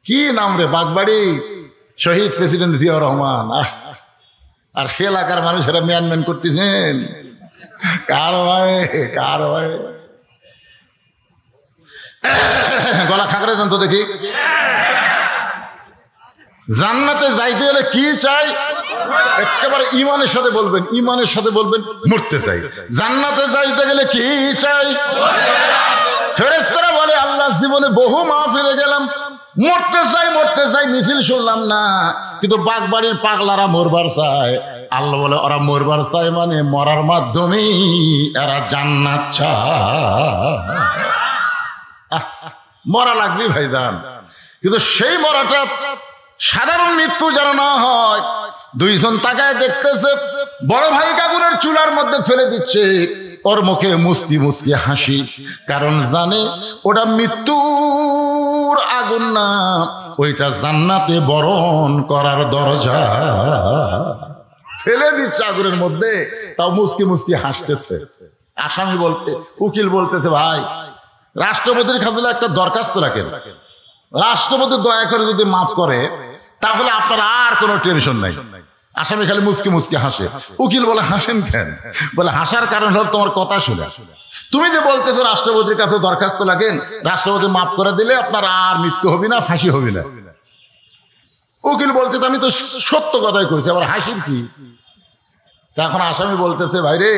কি নাম রে, বাগবাড়ি শহীদ প্রেসিডেন্ট জিয়াউর রহমান। আর সে এলাকার মানুষেরা ম্যান করতেছেন, কার ভয়ে কার ভয়ে। গলা খাঁকড়ে দেন তো দেখি। জান্নাতে যাইতে গেলে কি চাই? একেবারে ইমানের সাথে বলবেন, ইমানের সাথে বলবেন মরতে চাই। জান্নাতে যাইতে গেলে কি চাই? ফেরেশতারা বলে আল্লাহ জীবনে বহু মাহফিলে গেলাম, মরতে চাই মরতে চাই, মিছিল শুনলাম না, কিন্তু বাগবাড়ির পাগলারা মরবার চায়। আল্লাহ বলে ওরা মরবার চায় মানে মরার মাধ্যমেই এরা জান্নাত চায়। মরা লাগবে ভাইজান, কিন্তু সেই মরাটা সাধারণ মৃত্যু যেন না হয়। দুইজন তাকায় দেখতেছে, বড় ভাই আগুনের চুলার মধ্যে ফেলে দিচ্ছে, ওর মুখে মুস্কি মুস্কি হাসি, কারণ জানে ওটা মৃত্যুর আগুন না, ওইটা জান্নাতে বরণ করার দরজা। ফেলে দিচ্ছে আগুনের মধ্যে, তাও মুস্কি মুস্কি হাসতেছে। আসামি বলতে, উকিল বলতেছে, ভাই রাষ্ট্রপতির কাছে একটা দরখাস্ত রাখেন, রাষ্ট্রপতি দয়া করে যদি মাফ করে তাহলে আপনার আর কোনো টেনশন নাই। আসামি খালি মুস্কি মুস্কি হাসে। উকিল বলে হাসেন কেন? বলে হাসার কারণ হল তোমার কথা শুনে। তুমি যে বলতেছো রাষ্ট্রপতির কাছে দরখাস্ত লাগেন, রাষ্ট্রপতি মাফ করে দিলে আপনার আর মৃত্যু হবে না, ফাঁসি হবে না। উকিল বলতেছে আমি তো সত্য কথাই কইছি, আবার হাসির কি? এখন আসামি বলতেছে, ভাইরে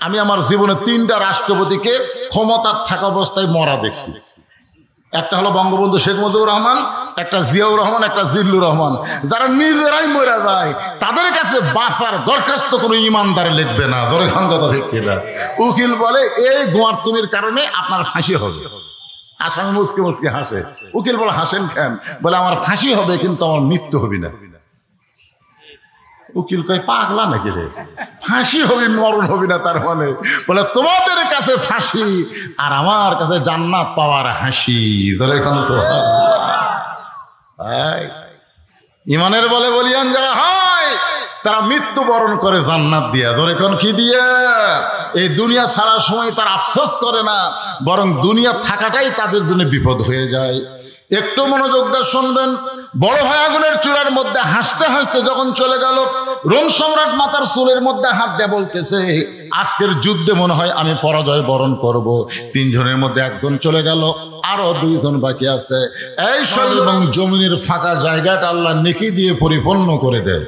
আমি আমার জীবনে 3টা রাষ্ট্রপতিকে ক্ষমতার থাকা অবস্থায় মরা দেখছি। একটা হলো বঙ্গবন্ধু শেখ মুজিবুর রহমান, একটা জিয়াউর রহমান, একটা জিল্লুর রহমান। যারা নিজেরাই মরে যায় তাদের কাছে বাঁচার দরখাস্ত কোনো ইমানদারে লিখবে না। ধরে খান কথা ঠিক কিনা? উকিল বলে এই গোয়ারতুমির কারণে আপনার ফাঁসি হবে। আসামি মুসকে মুসকে হাসে। উকিল বলে হাসেন কেন? বলে আমার ফাঁসি হবে কিন্তু আমার মৃত্যু হবে না। উকিল কয় পাগলা নাকি রে, ফাঁসি হবি মরণ হবি না তার মানে? বলে তোমাদের কাছে ফাঁসি আর আমার কাছে জান্নাত পাওয়ার হাসি। ইমানের বলে বলিয়ান যারা হয় তারা মৃত্যুবরণ করে জান্নাত দিয়া। ধরে কোন কি দিয়া? এই দুনিয়া ছাড়ার সময় তারা আফসোস করে না, বরং দুনিয়া থাকাটাই তাদের জন্য বিপদ হয়ে যায়। একটু মনোযোগ দিয়ে শুনবেন। বড় ভাই আগুনের চূড়ার মধ্যে হাসতে হাসতে যখন চলে গেল, রোম সম্রাট মাতার চুলের মধ্যে হাত দিয়ে বলতেছে আজকের যুদ্ধে মনে হয় আমি পরাজয় বরণ করব। 3 জনের মধ্যে একজন চলে গেল, আরো 2 জন বাকি আছে। এই শরীর এবং জমিনের ফাঁকা জায়গাটা আল্লাহ নেকি দিয়ে পরিপূর্ণ করে দেয়।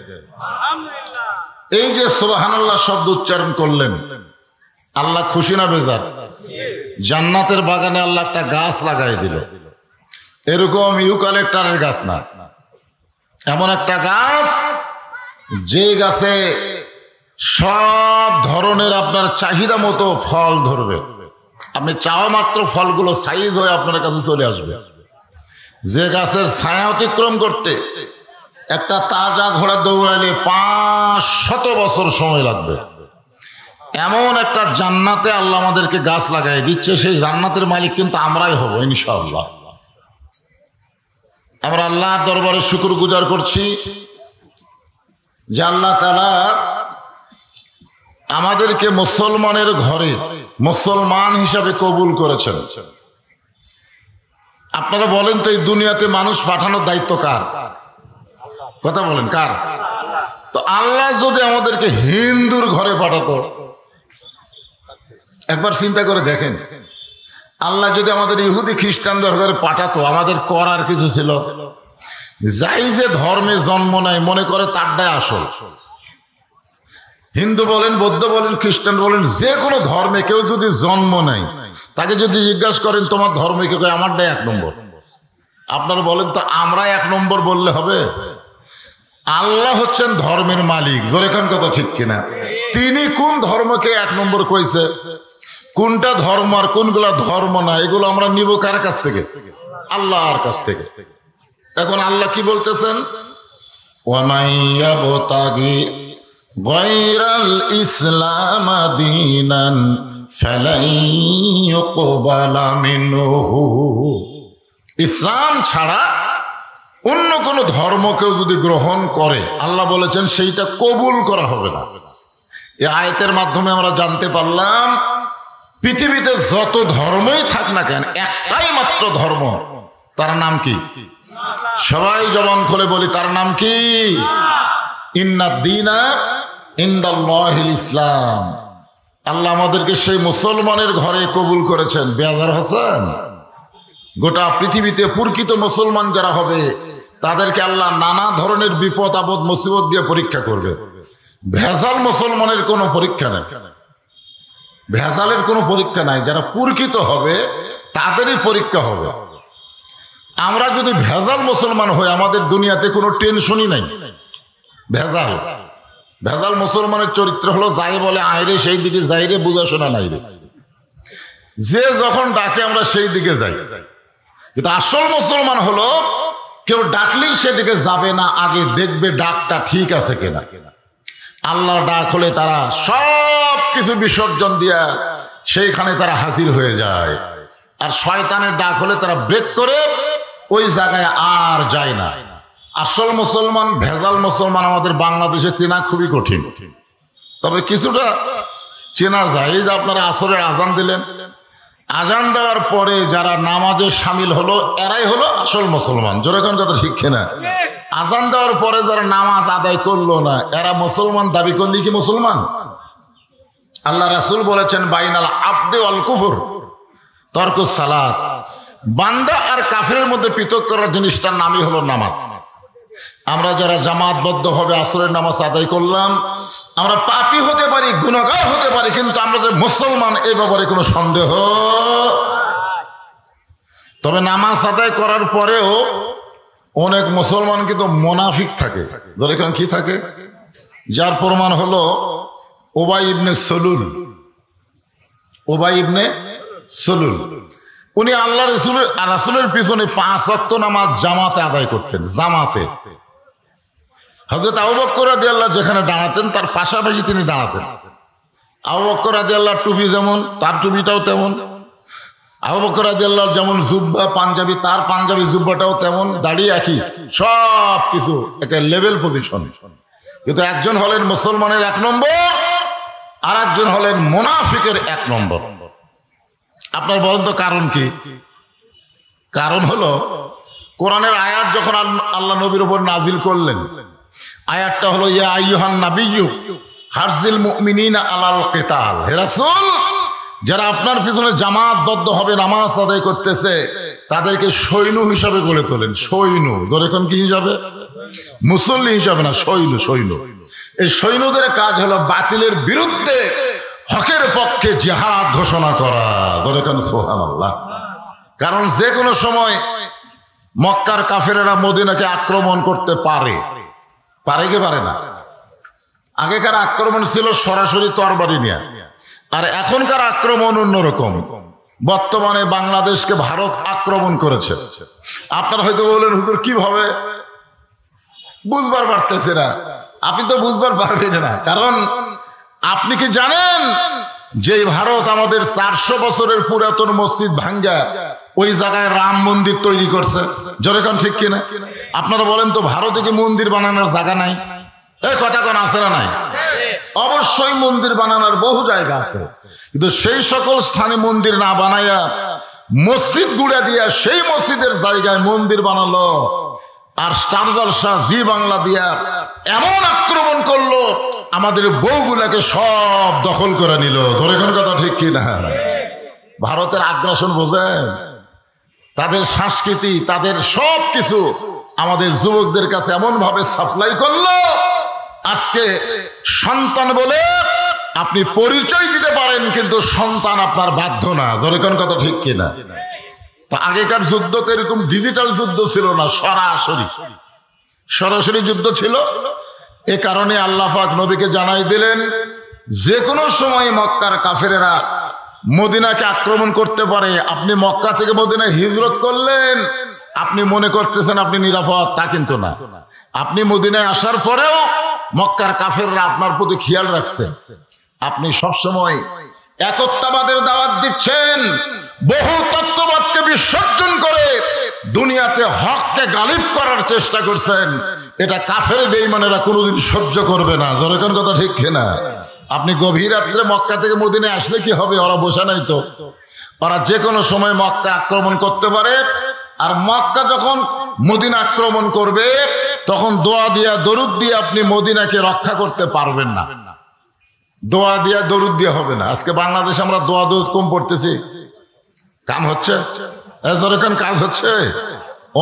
এই যে সুবহানাল্লাহ শব্দ উচ্চারণ করলেন, আল্লাহ খুশি না বেজার? জান্নাতের বাগানে আল্লাহ একটা গাছ লাগাই দিল, এরকম ইউক্যালিপটাসের গাছ না, এমন একটা গাছ যে গাছে সব ধরনের আপনার চাহিদা মতো ফল ধরবে। আপনি চাওয়া মাত্র ফলগুলো সাইজ হয়ে আপনার কাছে চলে আসবে। যে গাছের ছায়া অতিক্রম করতে একটা তাজা ঘোড়া দৌড়াইলে 500 বছর সময় লাগবে। এমন একটা জান্নাতে আল্লাহ আমাদেরকে গাছ লাগাই দিচ্ছে। সেই জান্নাতের মালিক কিন্তু আমরাই হব ইনশাআল্লাহ। আমরা আল্লাহর দরবারে শুকরগুজার করছি যে আল্লাহ তাআলা আমাদেরকে মুসলমানের ঘরে মুসলমান হিসাবে কবুল করেছেন। আপনারা বলেন তো এই দুনিয়াতে মানুষ পাঠানোর দায়িত্ব কার? কথা বলেন কার? তো আল্লাহ যদি আমাদেরকে হিন্দুর ঘরে পাঠাতো, একবার চিন্তা করে দেখেন, আল্লাহ যদি আমাদের ইহুদি খ্রিস্টানদের ঘরে পাঠাতো, আমাদের করার কিছু ছিল? যাই যে ধর্মে জন্ম নেয় মনে করে তারটাই আসল। হিন্দু বলেন, বৌদ্ধ বলেন, খ্রিস্টান বলেন, যে কোনো ধর্মে কেউ যদি জন্ম নেয়, তাকে যদি জিজ্ঞাসা করেন তোমার ধর্মে, কেউ আমারটাই 1 নম্বর। আপনারা বলেন তো আমরা 1 নম্বর বললে হবে? আল্লাহ হচ্ছেন ধর্মের মালিক। জোরে কোন কথা ঠিক কিনা? তিনি কোন ধর্মকে 1 নম্বর কইছে, কোনটা ধর্ম আর কোনগুলা ধর্ম না, এগুলো আমরা নিব কার কাছ থেকে? আল্লাহর কাছ থেকে। এখন আল্লাহ কি বলতেছেন? ওয়ামাইয়াবতাগি গায়রাল ইসলাম দীনান ফালাই ইউকবালা মিনহু। ইসলাম ছাড়া অন্য কোন ধর্ম কেউ যদি গ্রহণ করে, আল্লাহ বলেছেন সেইটা কবুল করা হবে না। এই আয়াতের মাধ্যমে আমরা জানতে পারলাম পৃথিবীতে যত ধর্মই থাক না কেন, একটাই মাত্র ধর্ম, তার নাম কি? সবাই জবান খুলে বলি তার নাম কি? ইন্নাদ-দীনা ইনদাল্লাহিল ইসলাম। আল্লাহ আমাদেরকে সেই মুসলমানের ঘরে কবুল করেছেন। বেয়াজার হাসান, গোটা পৃথিবীতে প্রকৃত মুসলমান যারা হবে তাদেরকে আল্লাহ নানা ধরনের বিপদ আপদ মুসিবত দিয়ে পরীক্ষা করবে। ভেজাল মুসলমানের কোনো পরীক্ষা নেই, ভেজালের কোনো পরীক্ষা নাই। যারা প্রকৃত হবে তাদেরই পরীক্ষা হবে। আমরা যদি ভেজাল মুসলমান হই আমাদের দুনিয়াতে কোনো টেনশনই নাই। ভেজাল ভেজাল মুসলমানের চরিত্র হলো যাই বলে আইরে সেই দিকে যাই রে, বুঝাশোনা নাই রে, যে যখন ডাকে আমরা সেই দিকে যাই। কিন্তু আসল মুসলমান হলো কেউ ডাকলেই সেদিকে যাবে না, আগে দেখবে ডাকটা ঠিক আছে কিনা। আল্লাহর ডাক হলে তারা সব কিছু বিসর্জন দিয়া সেইখানে তারা হাজির হয়ে যায়। আর শয়তানের ডাক হলে তারা ব্রেক করে ওই জায়গায় আর যায় না। আসল মুসলমান ভেজাল মুসলমান আমাদের বাংলাদেশে চেনা খুবই কঠিন, তবে কিছুটা চেনা যায়। এই যে আপনারা আসরের আজান দিলেন, আজান দেওয়ার পরে যারা নামাজে সামিল হলো এরাই হলো আসল মুসলমান। যেরকম কথা ঠিক কিনা? আজান দেওয়ার পরে যারা নামাজ আদায় করলো না এরা মুসলমান দাবি করলি কি মুসলমান? আল্লাহ রাসূল বলেছেন বাইনাল আবদি ওয়াল কুফর তরকুস সালাত। বান্দা আর কাফেরের মধ্যে পৃথক করার জিনিসটার নামই হলো নামাজ। আমরা যারা জামাতবদ্ধভাবে আসরের নামাজ আদায় করলাম, আমরা পাপী হতে পারি, গুনাহগার হতে পারি, কিন্তু আমরা যে মুসলমান এই ব্যাপারে কোনো সন্দেহ। তবে নামাজ আদায় করার পরেও অনেক মুসলমান কিন্তু মুনাফিক থাকে। যেরকম কি থাকে? যার প্রমাণ হলো উবাই ইবনে সলুল। উবাই ইবনে সলুল উনি আল্লাহ রাসূলের পিছনে 5 ওয়াক্ত নামাজ জামাতে আদায় করতেন। জামাতে হযরত আবু বকর রাদিয়াল্লাহু যেখানে দাঁড়াতেন তার পাশাপাশি তিনি দাঁড়াতেন। আবু বকর রাদিয়াল্লাহু টুপি যেমন তার টুপিটাও তেমন, আবু বকর রাদিয়াল্লাহু যেমন জুব্বা পাঞ্জাবি তার পাঞ্জাবি জুব্বাটাও তেমন, দাড়ি একই, সব কিছু একটা লেভেল পজিশন। কিন্তু একজন হলেন মুসলমানের 1 নম্বর আর একজন হলেন মুনাফিকের 1 নম্বর। আপনার বলেন তো কারণ কি? কারণ হলো কোরআনের আয়াত যখন আল্লাহ নবীর উপর নাজিল করলেন, আয়াতটা হলো ইয়া আইয়ুহান নাবিয়্যু হারজিল মুমিনিনা আলাল কিতাল। হে রাসূল, যারা আপনার পিছনে জামাতবদ্ধ হবে নামাজ আদায় করতেছে তাদেরকে সৈন্য হিসাবে গড়ে তোলেন। সৈন্য যখন কি হিসাবে? মুসল্লি হিসাবে না, সৈন্য। সৈন্য এই সৈন্যদের কাজ হলো বাতিলের বিরুদ্ধে হকের পক্ষে জিহাদ ঘোষণা করা। যখন সুবহানাল্লাহ। কারণ যে কোনো সময় মক্কার কাফেরেরা মদিনাকে আক্রমণ করতে পারে। পারে কি পারে না? আগেকার আক্রমণ ছিল সরাসরি তরবারি নিয়ে, আর এখনকার আক্রমণ অন্যরকম। বর্তমানে বাংলাদেশকে ভারত আক্রমণ করেছে। আপনারা হয়তো বললেন হুজুর কিভাবে? বুঝবার পারতেছে না। আপনি তো বুঝবার পারবেন না, কারণ আপনি কি জানেন যে ভারত আমাদের 400 বছরের পুরাতন মসজিদ ভাঙ্গা ওই জায়গায় রাম মন্দির তৈরি করছে? যেরকম ঠিক কিনা? আপনারা বলেন তো ভারতে কি মন্দির বানানোর জায়গা নাই? এই কথা কোন আছে না নাই? অবশ্যই মন্দির বানানোর বহু জায়গা আছে, কিন্তু সেই সকল স্থানে মন্দির না বানাইয়া মসজিদ গুড়া দিয়া সেই মসজিদের জায়গায় মন্দির বানালো। আর স্টার জলসা জি বাংলা দিয়া এমন আক্রমণ করলো আমাদের বউগুলাকে সব দখল করে নিল। ধরে কোন কথা ঠিক কিনা? ভারতের আগ্রাসন বোঝেন? তাদের সংস্কৃতি তাদের সব কিছু আমাদের যুবকদের কাছে এমন ভাবে সাপ্লাই করলো, আজকে সন্তান বলে আপনি পরিচয় দিতে পারেন কিন্তু সন্তান আপনার বাধ্য না। ধরে কোন কথা ঠিক কিনা? তা আগেকার যুদ্ধ তো এরকম ডিজিটাল যুদ্ধ ছিল না, সরাসরি যুদ্ধ ছিল। এ কারণে আল্লাহ পাক নবীকে জানাই দিলেন যে কোনো সময় মক্কার কাফেরেরা মদিনাকে আক্রমণ করতে পারে। আপনি মক্কা থেকে মদিনায় হিজরত করলেন, আপনি মনে করতেছেন আপনি নিরাপদ, তা কিন্তু না। আপনি মদিনায় আসার পরেও মক্কার কাফেররা আপনার প্রতি খেয়াল রাখছে। আপনি সবসময় একত্ববাদের দাওয়াত দিচ্ছেন, বহু তত্ত্ববাদকে বিসর্জন করে দুনিয়াতে হককে গালিব করার চেষ্টা করছেন। এটা কাফের বেঈমানেরা কোনোদিন সহ্য করবে না। যেরকম কথা ঠিক কিনা? আপনি গভীর রাত্রে মক্কা থেকে মদিনায় আসলে কি হবে? ওরা বসে নাই তো, ওরা যে কোনো সময় মক্কা আক্রমণ করতে পারে। আর মক্কা যখন মদিনা আক্রমণ করবে তখন দোয়া দিয়া দরুদ দিয়ে আপনি মদিনাকে রক্ষা করতে পারবেন না। দোয়া দিয়া দরুদ দিয়ে হবে না। আজকে বাংলাদেশে আমরা দোয়া দরুদ কম পড়তেছি, কাম হচ্ছে এখন কাজ হচ্ছে।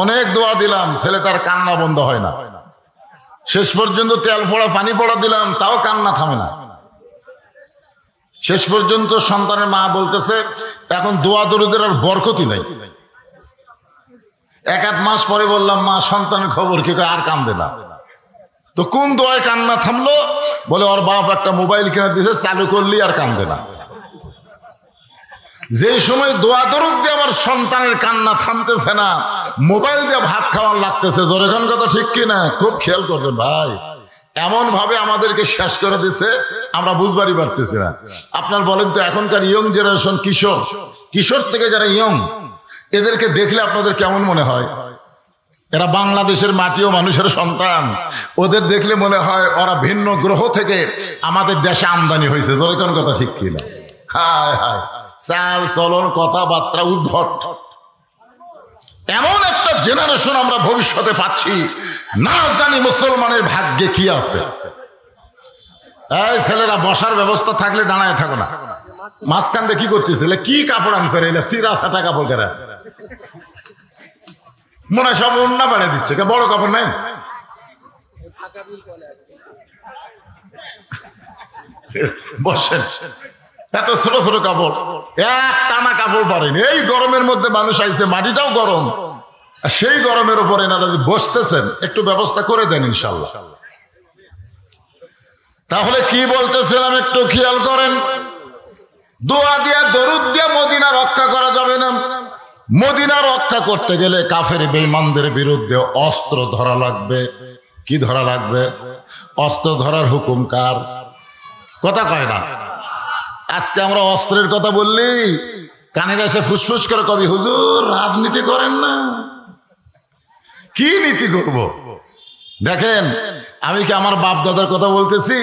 অনেক দোয়া দিলাম, ছেলেটার কান্না বন্ধ হয় না। শেষ পর্যন্ত তেল পড়া পানি পড়া দিলাম, তাও কান্না থামে না। শেষ পর্যন্ত সন্তানের মা বলতেছে এখন দোয়া দরুদের আর বরকতই নাই। এক আধ মাস পরে বললাম মা সন্তানের খবর কি? আর কান্দে না। তো কোন দোয়ায় কান্না থামলো? বলে ওর বাপ একটা মোবাইল কিনে দিয়েছে, চালু করলি আর কান্দে না। যে সময় দোয়া দরুদ দিয়ে আমার সন্তানের কান্না থামতেছে না, মোবাইল দিয়ে ভাত খাওয়ার লাগতেছে। জোরেখান কথা ঠিক কিনা? খুব খেয়াল করবেন ভাই। এমন ভাবে আমাদেরকে শেষ করে দিছে, আমরা বুঝবারই পারতেছি না। আপনার বলেন তো এখনকার ইয়ং জেনারেশন, কিশোর থেকে যারা ইয়ং, এদেরকে দেখলে আপনাদের কেমন মনে হয়? এরা বাংলাদেশের মাটি ও মানুষের সন্তান। ওদের দেখলে মনে হয় ওরা ভিন্ন গ্রহ থেকে আমাদের দেশে আমদানি হয়েছে। জোরেখান কথা ঠিক কিনা? হায় হায়, চাল চলন কথাবার্তা উদ্ভট। এমন একটা জেনারেশন আমরা ভবিষ্যতে পাচ্ছি, না জানি মুসলমানের ভাগ্যে কি আছে। এই ছেলেরা বসার ব্যবস্থা থাকলে দাঁড়ায় থাকো না। মাঝখান দিয়ে কি করতেছিল? কি কাপড় আনছে রে? চিরা ছাটা কাপড় কেরা মনে হয় সব অন্য বাড়িয়ে দিচ্ছে। বড় কাপড় নাই? বসেন, এত ছোট ছোট কাপড়, এক টানা কাপড় পারেনি। এই গরমের মধ্যে মানুষ আইছে, মাটিটাও গরম, সেই গরমের উপরে এনারা বসতেছেন, একটু ব্যবস্থা করে দেন ইনশাল্লাহ। তাহলে কি বলতেছিলাম একটু খেয়াল করেন। দোয়া দিয়া দরুদ দিয়া মদিনা রক্ষা করা যাবে না। মদিনা রক্ষা করতে গেলে কাফের বেঈমানদের বিরুদ্ধে অস্ত্র ধরা লাগবে। কি ধরা লাগবে? অস্ত্র ধরার হুকুম কার? কথা কয় না। আজকে আমরা অস্ত্রের কথা বললি কানের এসে ফুসফুস করে কবি হুজুর রাজনীতি করেন না। কি নীতি করব? দেখেন, আমি কি আমার বাপ দাদার কথা বলতেছি?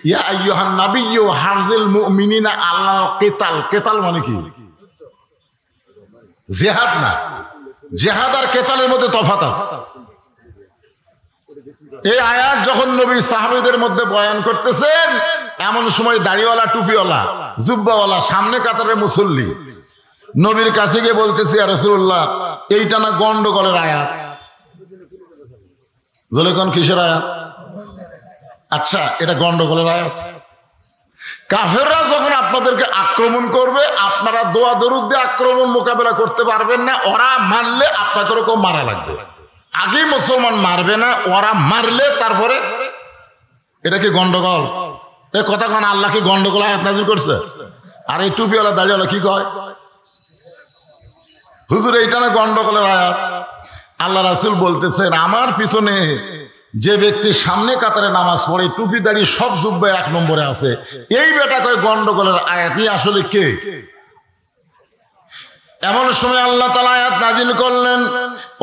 ইয়া আইয়ুহান নাবিয়্যু হারজিল মুমিনিনা আলাল কিতাল। কিতাল মানে কি? জিহাদ না। জিহাদ আর কিতালের মধ্যে তফাৎ আছে। এই আয়াত যখন নবী সাহাবীদের মধ্যে বয়ান করতেছেন, এমন সময় দাড়িওয়ালা, টুপিওয়ালা, জুব্বাওয়ালা, সামনে কাতারে মুসল্লি নবীর কাছে গিয়ে বলতেছি ইয়া রাসূলুল্লাহ, এইটা না গন্ডগোলের আয়াত। বলে কোন কিসের আয়াত? আচ্ছা, এটা গন্ডগোলের আয়াত। কাফেররা যখন আপনাদেরকে আক্রমণ করবে, আপনারা দোয়া দরুদ দিয়ে আক্রমণ মোকাবেলা করতে পারবেন না। ওরা মারলে আপনাকে ওরকম মারা লাগবে। আগে মুসলমান মারবে না, ওরা মারলে তারপরে। এটা কি গন্ডগোল? এ কথা কোন আল্লাহ কি গন্ডগোল আয়াত নাযিল করছে? আর এই টুপিওয়ালা দাড়িওয়ালা কি কয়? হুজুর এইটা না গন্ডগোলের আয়াত। আল্লাহ রাসূল বলতেছেন, আমার পিছনে যে ব্যক্তি সামনে কাতারে নামাজ পড়ে, টুপি দাড়ি সব জুব্বা এক নম্বরে আছে, এই বেটা কয় গন্ডগোলের আয়াত। আসলে কে? এমন সময় আল্লাহ তাআলা আয়াত নাযিল করলেন,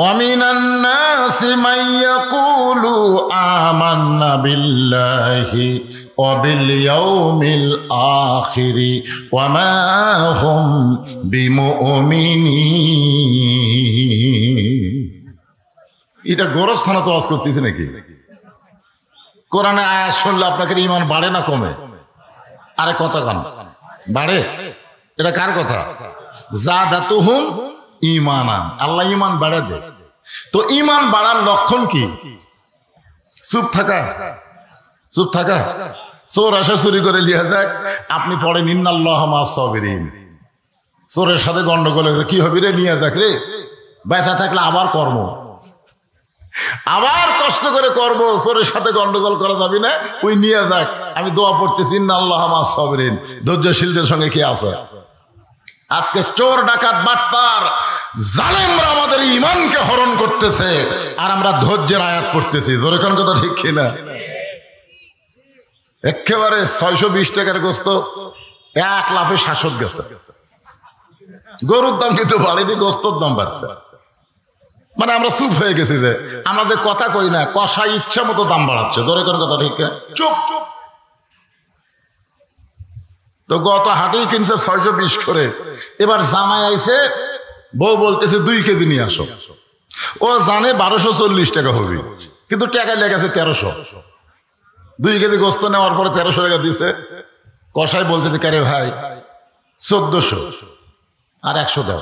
ওয়ামিনান নাসি মাইয়াকুলু আমান্না বিল্লাহি ওয়া বিল ইয়াউমিল আখিরি ওয়া মা হুম বিমুমিনিন। এটা গোরস্থানে তো ওয়াজ করতেছে নাকি? কোরআনে আয়াত শুনলে আপনাকে ঈমান বাড়ে না কমে? আরে কথা কান বাড়ে। এটা কার কথা? জাদাতুহুম ঈমানান। আল্লাহ ঈমান বাড়া দেয়। তো ঈমান বাড়ার লক্ষণ কি? চুপ থাকা। চুপ থাকা। চোর আসে চুরি করে লিয়া যাক, আপনি পড়েন ইন্নাল্লাহা মা'আস সাবিরিন। চোরের সাথে গন্ডগোল কি হবে রে? নিয়ে যাক রে। বেঁচে থাকলে আবার কর্ম, আবার কষ্ট করে করব। চোরের সাথে গন্ডগোল করা যাবে না, ওই নিয়ে যাক। আমি দোয়া পড়তেছি ইন্নাল্লাহা মা'আস সাবিরিন। ধৈর্যশীলদের সঙ্গে কি আছে? আজকে চোর, ডাকাত, বাটপার, জালেমরা আমাদের ঈমানকে হরণ করতেছে, আর আমরা ধৈর্যের আয়াত পড়তেছি। জোরে কোন কথা ঠিক কিনা? একেবারে 620 টাকার গোস্ত এক লাফে শাসক গেছে। গরুর দাম কিন্তু বাড়েনি, গোস্তর দাম বাড়ছে। মানে আমরা চুপ হয়ে গেছি যে আমাদের কথা কই না, কষাই ইচ্ছা মতো দাম বাড়াচ্ছে। জোরে কোন কথা ঠিক কিনা? চুপ চুপ। তো গত হাটেই কিনছে 620 করে, এবার জামাই আইছে বউ বলতেছে 2 কেজি নিয়ে আসো। ও জানে 1240 টাকা হবে, কিন্তু টাকা লেগেছে 1300। 2 কেজি গোস্ত নেওয়ার পরে 1300 টাকা দিছে। কসাই বলতেছে কে রে ভাই 1400 আর 100 দাও।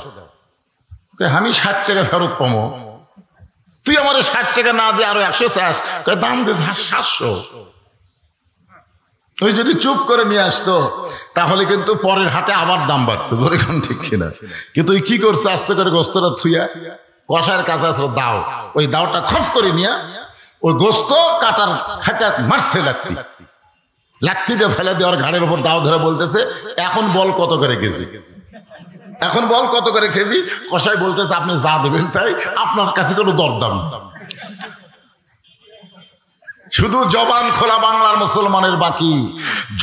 আমি 60 টাকা ফেরত পাবো, তুই আমার 60 টাকা না দিয়ে আরো 100 চাস, দাম দিস 700। ওই যদি চুপ করে নিয়ে আসতো তাহলে কিন্তু পরের হাটে আবার দাম বাড়তো, ধরে কোন ঠিক কিনা। কিন্তু ওই কি করছে, আস্তে করে গোস্তটা থুইয়া কষার কাছে আসলো দাও, ওই দাওটা খফ করে নিয়ে ওই গোস্ত কাটার খাটা মারছে লাত্তি দিয়ে ফেলে দেওয়ার ঘাড়ের উপর দাও ধরে বলতেছে এখন বল কত করে কেজি, এখন বল কত করে কেজি। কষাই বলতেছে আপনি যা দেবেন তাই, আপনার কাছে কোনো দরদাম। শুধু জবান খোলা বাংলার মুসলমানের বাকি,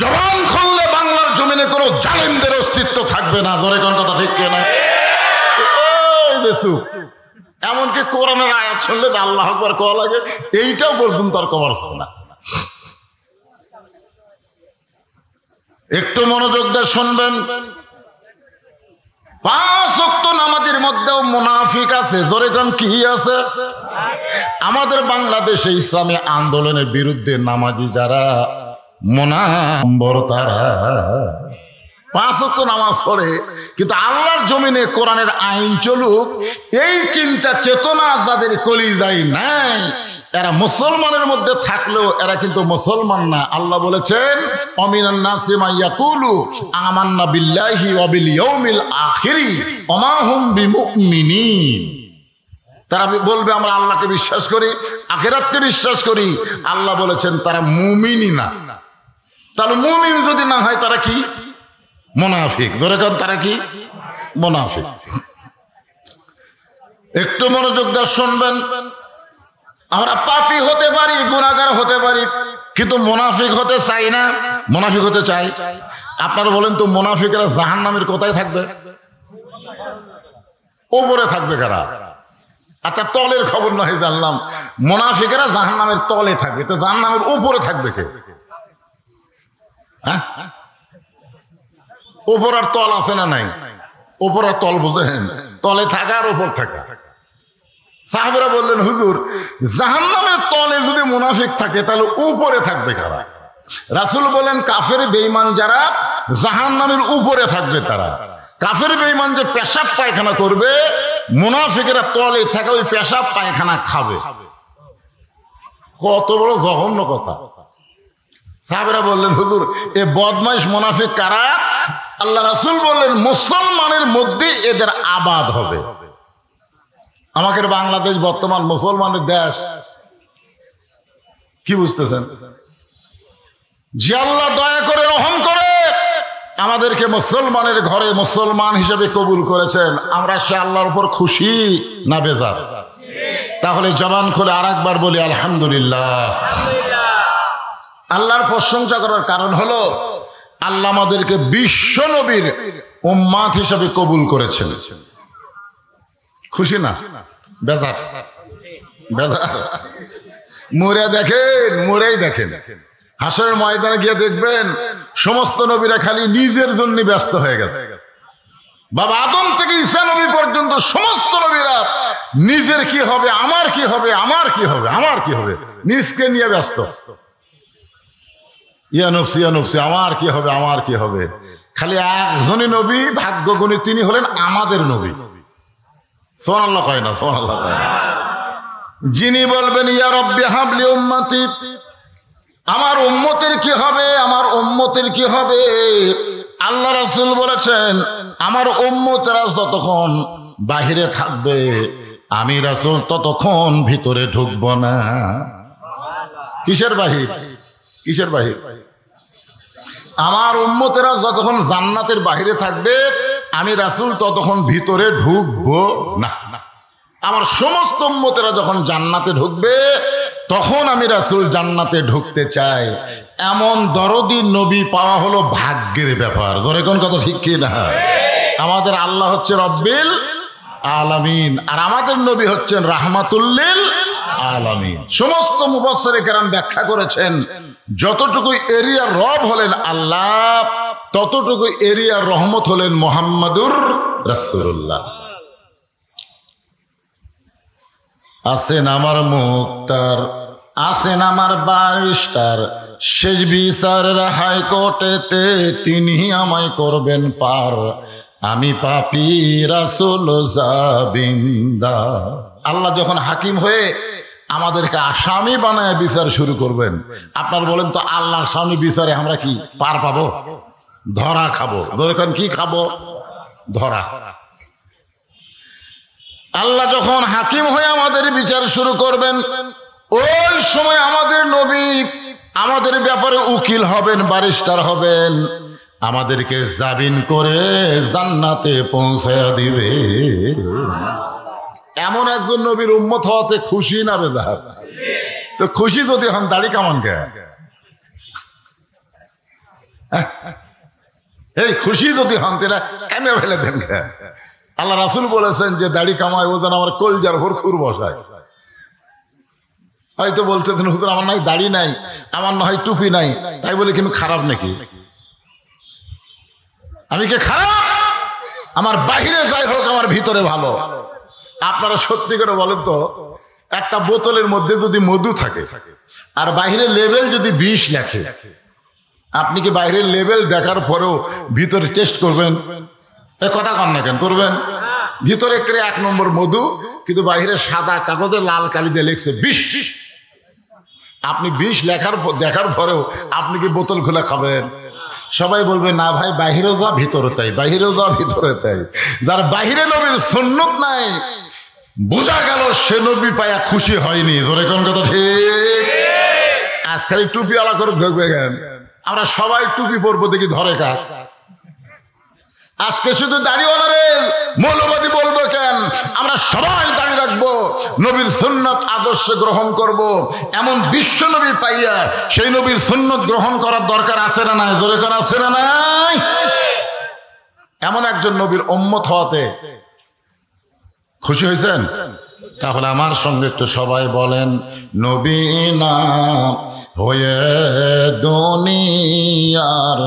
জবান খুললে বাংলার জমিনে কোনো জালেমদের অস্তিত্ব থাকবে না। জোরে কোন কথা ঠিক কিনা? এমনকি কোরআনের আয়াত শুনলে আল্লাহ আকবার কোয়া লাগে, এইটাও পর্যন্ত আর কবার না। একটু মনোযোগ দিয়ে শুনবেন, 5 ওয়াক্ত নামাজের মধ্যেও মুনাফিক আছে। জোরে কোন কি আছে? আমাদের বাংলাদেশে ইসলামী আন্দোলনের বিরুদ্ধে নামাজি যারা মুনাফিক, তারা 5 ওয়াক্ত নামাজ পড়ে, কিন্তু আল্লাহর জমিনে কোরআনের আইন চলুক এই চিন্তা চেতনা যাদের কলিজায় নাই, এরা মুসলমানের মধ্যে থাকলেও এরা কিন্তু মুসলমান না। আল্লাহ বলেছেন অমিনান নাসি মা ইয়াকুলু আমান্না বিল্লাহি ওয়া বিল ইয়াউমিল আখিরি ওয়া মা হুম বিমুমিনিন। তারা বলবে আমরা আল্লাহকে বিশ্বাস করি, আখিরাতকে বিশ্বাস করি। আল্লাহ বলেছেন তারা মুমিনই না। তাহলে মুমিন যদি না হয় তারা কি? মুনাফিক। ধরে কোন তারা কি? মুনাফিক। একটু মনোযোগ দিয়ে শুনবেন, আমরা পাপী হতে পারি, গুনাহগার হতে পারি, কিন্তু মুনাফিক হতে চাই না। মুনাফিক হতে চাই। আপনারা বলেন তো মুনাফিকরা জাহান্নামের কোথায় থাকবে? ওপরে থাকবে কারা? আচ্ছা তলের খবর নয় জানলাম, মুনাফিকরা জাহান্নামের তলে থাকবে, তো জাহান্নামের উপরে থাকবে কে? হ্যাঁ, ওপর আর তল আছে না নাই? ওপর আর তল বুঝেন, তলে থাকা আর ওপর থাকা। সাহাবেরা বললেন হুজুর জাহান্নামের তলে যদি মুনাফিক থাকে তাহলে উপরে থাকবে কারা? রাসূল বলেন কাফের বেঈমান যারা জাহান্নামের উপরে থাকবে তারা। কাফের বেঈমান যে পেশাব পায়খানা করবে, মুনাফিকেরা তলে থাকা ওই পেশাব পায়খানা খাবে। কত বড় জঘন্য কথা। সাহাবেরা বললেন হুজুর এ বদমাইশ মুনাফিক কারা? আল্লাহ রাসূল বললেন মুসলমানের মধ্যে এদের আবাদ হবে। আমাদের বাংলাদেশ বর্তমান মুসলমানের দেশ, কি বুঝতেছেন? যে আল্লাহ দয়া করে রহম করে আমাদেরকে মুসলমানের ঘরে মুসলমান হিসেবে কবুল করেছেন, আমরা সে আল্লাহর উপর খুশি না বেজার? তাহলে জবান খুলে আরেকবার বলি আলহামদুলিল্লাহ। আল্লাহর প্রশংসা করার কারণ হলো আল্লাহ আমাদেরকে বিশ্ব নবীর উম্মাত হিসেবে কবুল করেছেন। খুশি না বেজার? বেজার। মরে দেখেন, মরেই দেখেন, হাসরের ময়দানে গিয়ে দেখবেন সমস্ত নবীরা খালি নিজের জন্য ব্যস্ত হয়ে গেছে। বাবা আদম থেকে ঈসা নবী পর্যন্ত সমস্ত নবীরা নিজের কি হবে, আমার কি হবে, আমার কি হবে, আমার কি হবে, নিজকে নিয়ে ব্যস্ত। ইয়া নফসি ইয়া নফসি, আমার কি হবে, আমার কি হবে। খালি একজনই নবী ভাগ্যগুণী, তিনি হলেন আমাদের নবী। সুবহানাল্লাহ কয় না? সুবহানাল্লাহ কয় না? যিনি বলবেন ইয়া রব্বি হাবলি উম্মতি, আমার উম্মতের কি হবে, আমার উম্মতের কি হবে। আল্লাহ রাসূল বলেছেন আমার উম্মতেরা যতক্ষণ বাহিরে থাকবে আমি রাসূল ততক্ষণ ভিতরে ঢুকব না। কিসের বাহির? কিসের বাহির? আমার উম্মতেরা যতক্ষণ জান্নাতের বাহিরে থাকবে আমি রাসূল ততক্ষণ ভিতরে ঢুকবো না। আমার সমস্ত উম্মতেরা যখন জান্নাতে ঢুকবে তখন আমি রাসূল জান্নাতে ঢুকতে চাই। এমন দরদি নবী পাওয়া হলো ভাগ্যের ব্যাপার। জোরে কোন কথা ঠিক কি না? আমাদের আল্লাহ হচ্ছে রব্বিল আলামিন আর আমাদের নবী হচ্ছেন রাহমাতুল লিল আলামিন। সমস্ত মুফাসসিরে কেরাম ব্যাখ্যা করেছেন যতটুকু এরিয়ার রব হলেন আল্লাহ, ততটুকু এরিয়ার রহমত হলেন মুহাম্মাদুর রাসূলুল্লাহ। আছেন আমার মুক্তার, আছেন আমার ব্যারিস্টার, শেষ বিচারের হাইকোর্টেতে তিনি আমায় করবেন পার, আমি পাপী রাসূল জাবিনদার। আল্লাহ যখন হাকিম হয়ে আমাদেরকে আসামি বানায় বিচার শুরু করবেন, আপনার বলেন তো আল্লাহর সামনে বিচারে আমরা কি পার পাবো? ধরা খাবো। যখন কি খাবো? ধরা। আল্লাহ যখন হাকিম হয়ে আমাদের বিচার শুরু করবেন, ওই সময় আমাদের নবী আমাদের ব্যাপারে উকিল হবেন, ব্যারিস্টার হবেন, আমাদেরকে জামিন করে জান্নাতে পৌঁছায়া দিবে। এমন একজন নবীর উম্মত হওয়াতে খুশি না বেজার? তো খুশি যদি হন দাড়ি কামান কে? এই খুশি যদি হন তাহলে কেন ফেলে দেন কে? আল্লাহ রাসূল বলেছেন যে দাড়ি কামায় ও যেন আমার কলজার ভোর খুর বসায়। হয়তো বলতেছেন হুজুর আমার নাই দাড়ি নাই, আমার না হয় টুপি নাই, তাই বলে কিন্তু খারাপ নাকি? আমি কি খারাপ? আমার বাহিরে যাই হোক আমার ভিতরে ভালো। আপনারা সত্যি করে বলেন তো, একটা বোতলের মধ্যে যদি মধু থাকে আর বাহিরের লেভেল যদি 20 লেখে, আপনি কি বাইরের লেভেল দেখার পরেও ভিতরে টেস্ট করবেন? এ কথা কন না কেন? করবেন। ভিতরে 1 নম্বর মধু, কিন্তু বাইরে সাদা কাগজে লাল কালি দিয়ে লিখছে 20। আপনি 20 দেখার পরেও আপনি কি বোতল খুলে খাবেন? সবাই বলবে না ভাই বাহিরেও যা ভিতরে তাই, বাহিরেও যা ভিতরে তাই। যার বাহিরে নবীর সুন্নত নাই, বোঝা গেল সে নবী পায়া খুশি হয়নি। জোরে কোন কথা ঠিক? আজ খালি টুপি আলা করে দেখবে কেন? আমরা সবাই টুপি পরবো, দেখি ধরে কাক। আজকে শুধু দাড়িওয়ালারে মৌলবাদী বলবো কেন? আমরা সবাই দাড়ি রাখবো, নবীর সুন্নত আদর্শ গ্রহণ করব। এমন বিশ্ব নবী পাইয়া সেই নবীর সুন্নত গ্রহণ করার দরকার আছে না নাই? জোরে করে আছে না নাই? এমন একজন নবীর উম্মত হওয়াতে খুশি হয়েছেন? তাহলে আমার সঙ্গে একটু সবাই বলেন, নবী না হয়ে দুনিয়ার,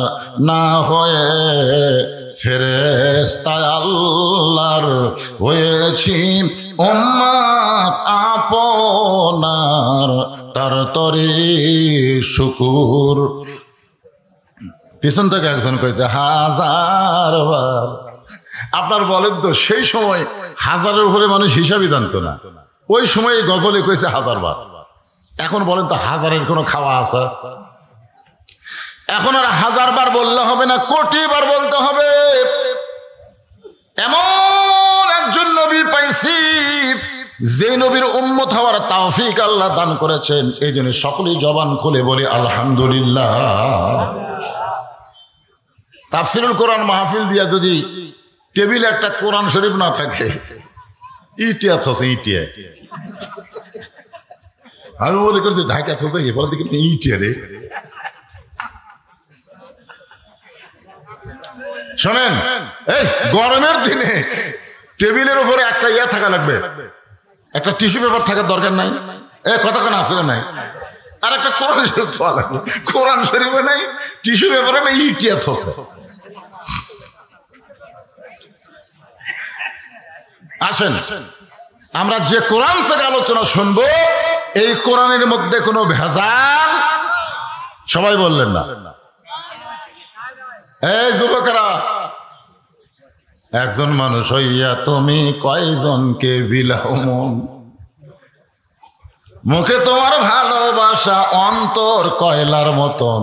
না হয়ে ফেরেশতা আল্লাহর, হয়েছি উম্মত আপনার, তার তরি শুকুর। পিছন থেকে একজন কইছে 1000 বার। আপনার বলেন তো সেই সময় 1000-এর উপরে মানুষ হিসাবই জানতো না। ওই সময় গজলে কইছে 1000 বার। এখন বলেন তো 1000-এর কোনো খাওয়া আছে? এখন আর 1000 বার বললে হবে না, কোটি বার বলতে হবে। এমন একজন নবী পাইছি যে নবীর উম্মত হওয়ার তৌফিক আল্লাহ দান করেছেন। এই জন্য সকলেই জবান খুলে বলি আলহামদুলিল্লাহ। তাফসীরুল কোরআন মাহফিল দিয়া যদি টেবিলে একটা কোরআন শরীফ না থাকে, ইটিয়া থসে ইটিয়া, আমি মনে করছি ঢাকা থসে বলে দেখি ইটিয়া রে। শোনেন, এই গরমের দিনে টেবিলের উপরে একটা ইয়া থাকা লাগবে, একটা টিস্যু পেপার থাকার দরকার নাই? এ কতক্ষণ আসলে নাই? আর একটা কোরআন শরীফ থাকা লাগবে। কোরআন শরীফে নাই, টিস্যু পেপারে নাই, ইটিয়া থসে। আসেন আমরা যে কোরআন থেকে আলোচনা শুনবো, এই কোরআনের মধ্যে কোনো ভেজাল, সবাই বললেন না? এই যুবকেরা, একজন মানুষ হইয়া তুমি কয়জনকে বিলাও মন, মুখে তোমার ভালোবাসা অন্তর কয়লার মতন।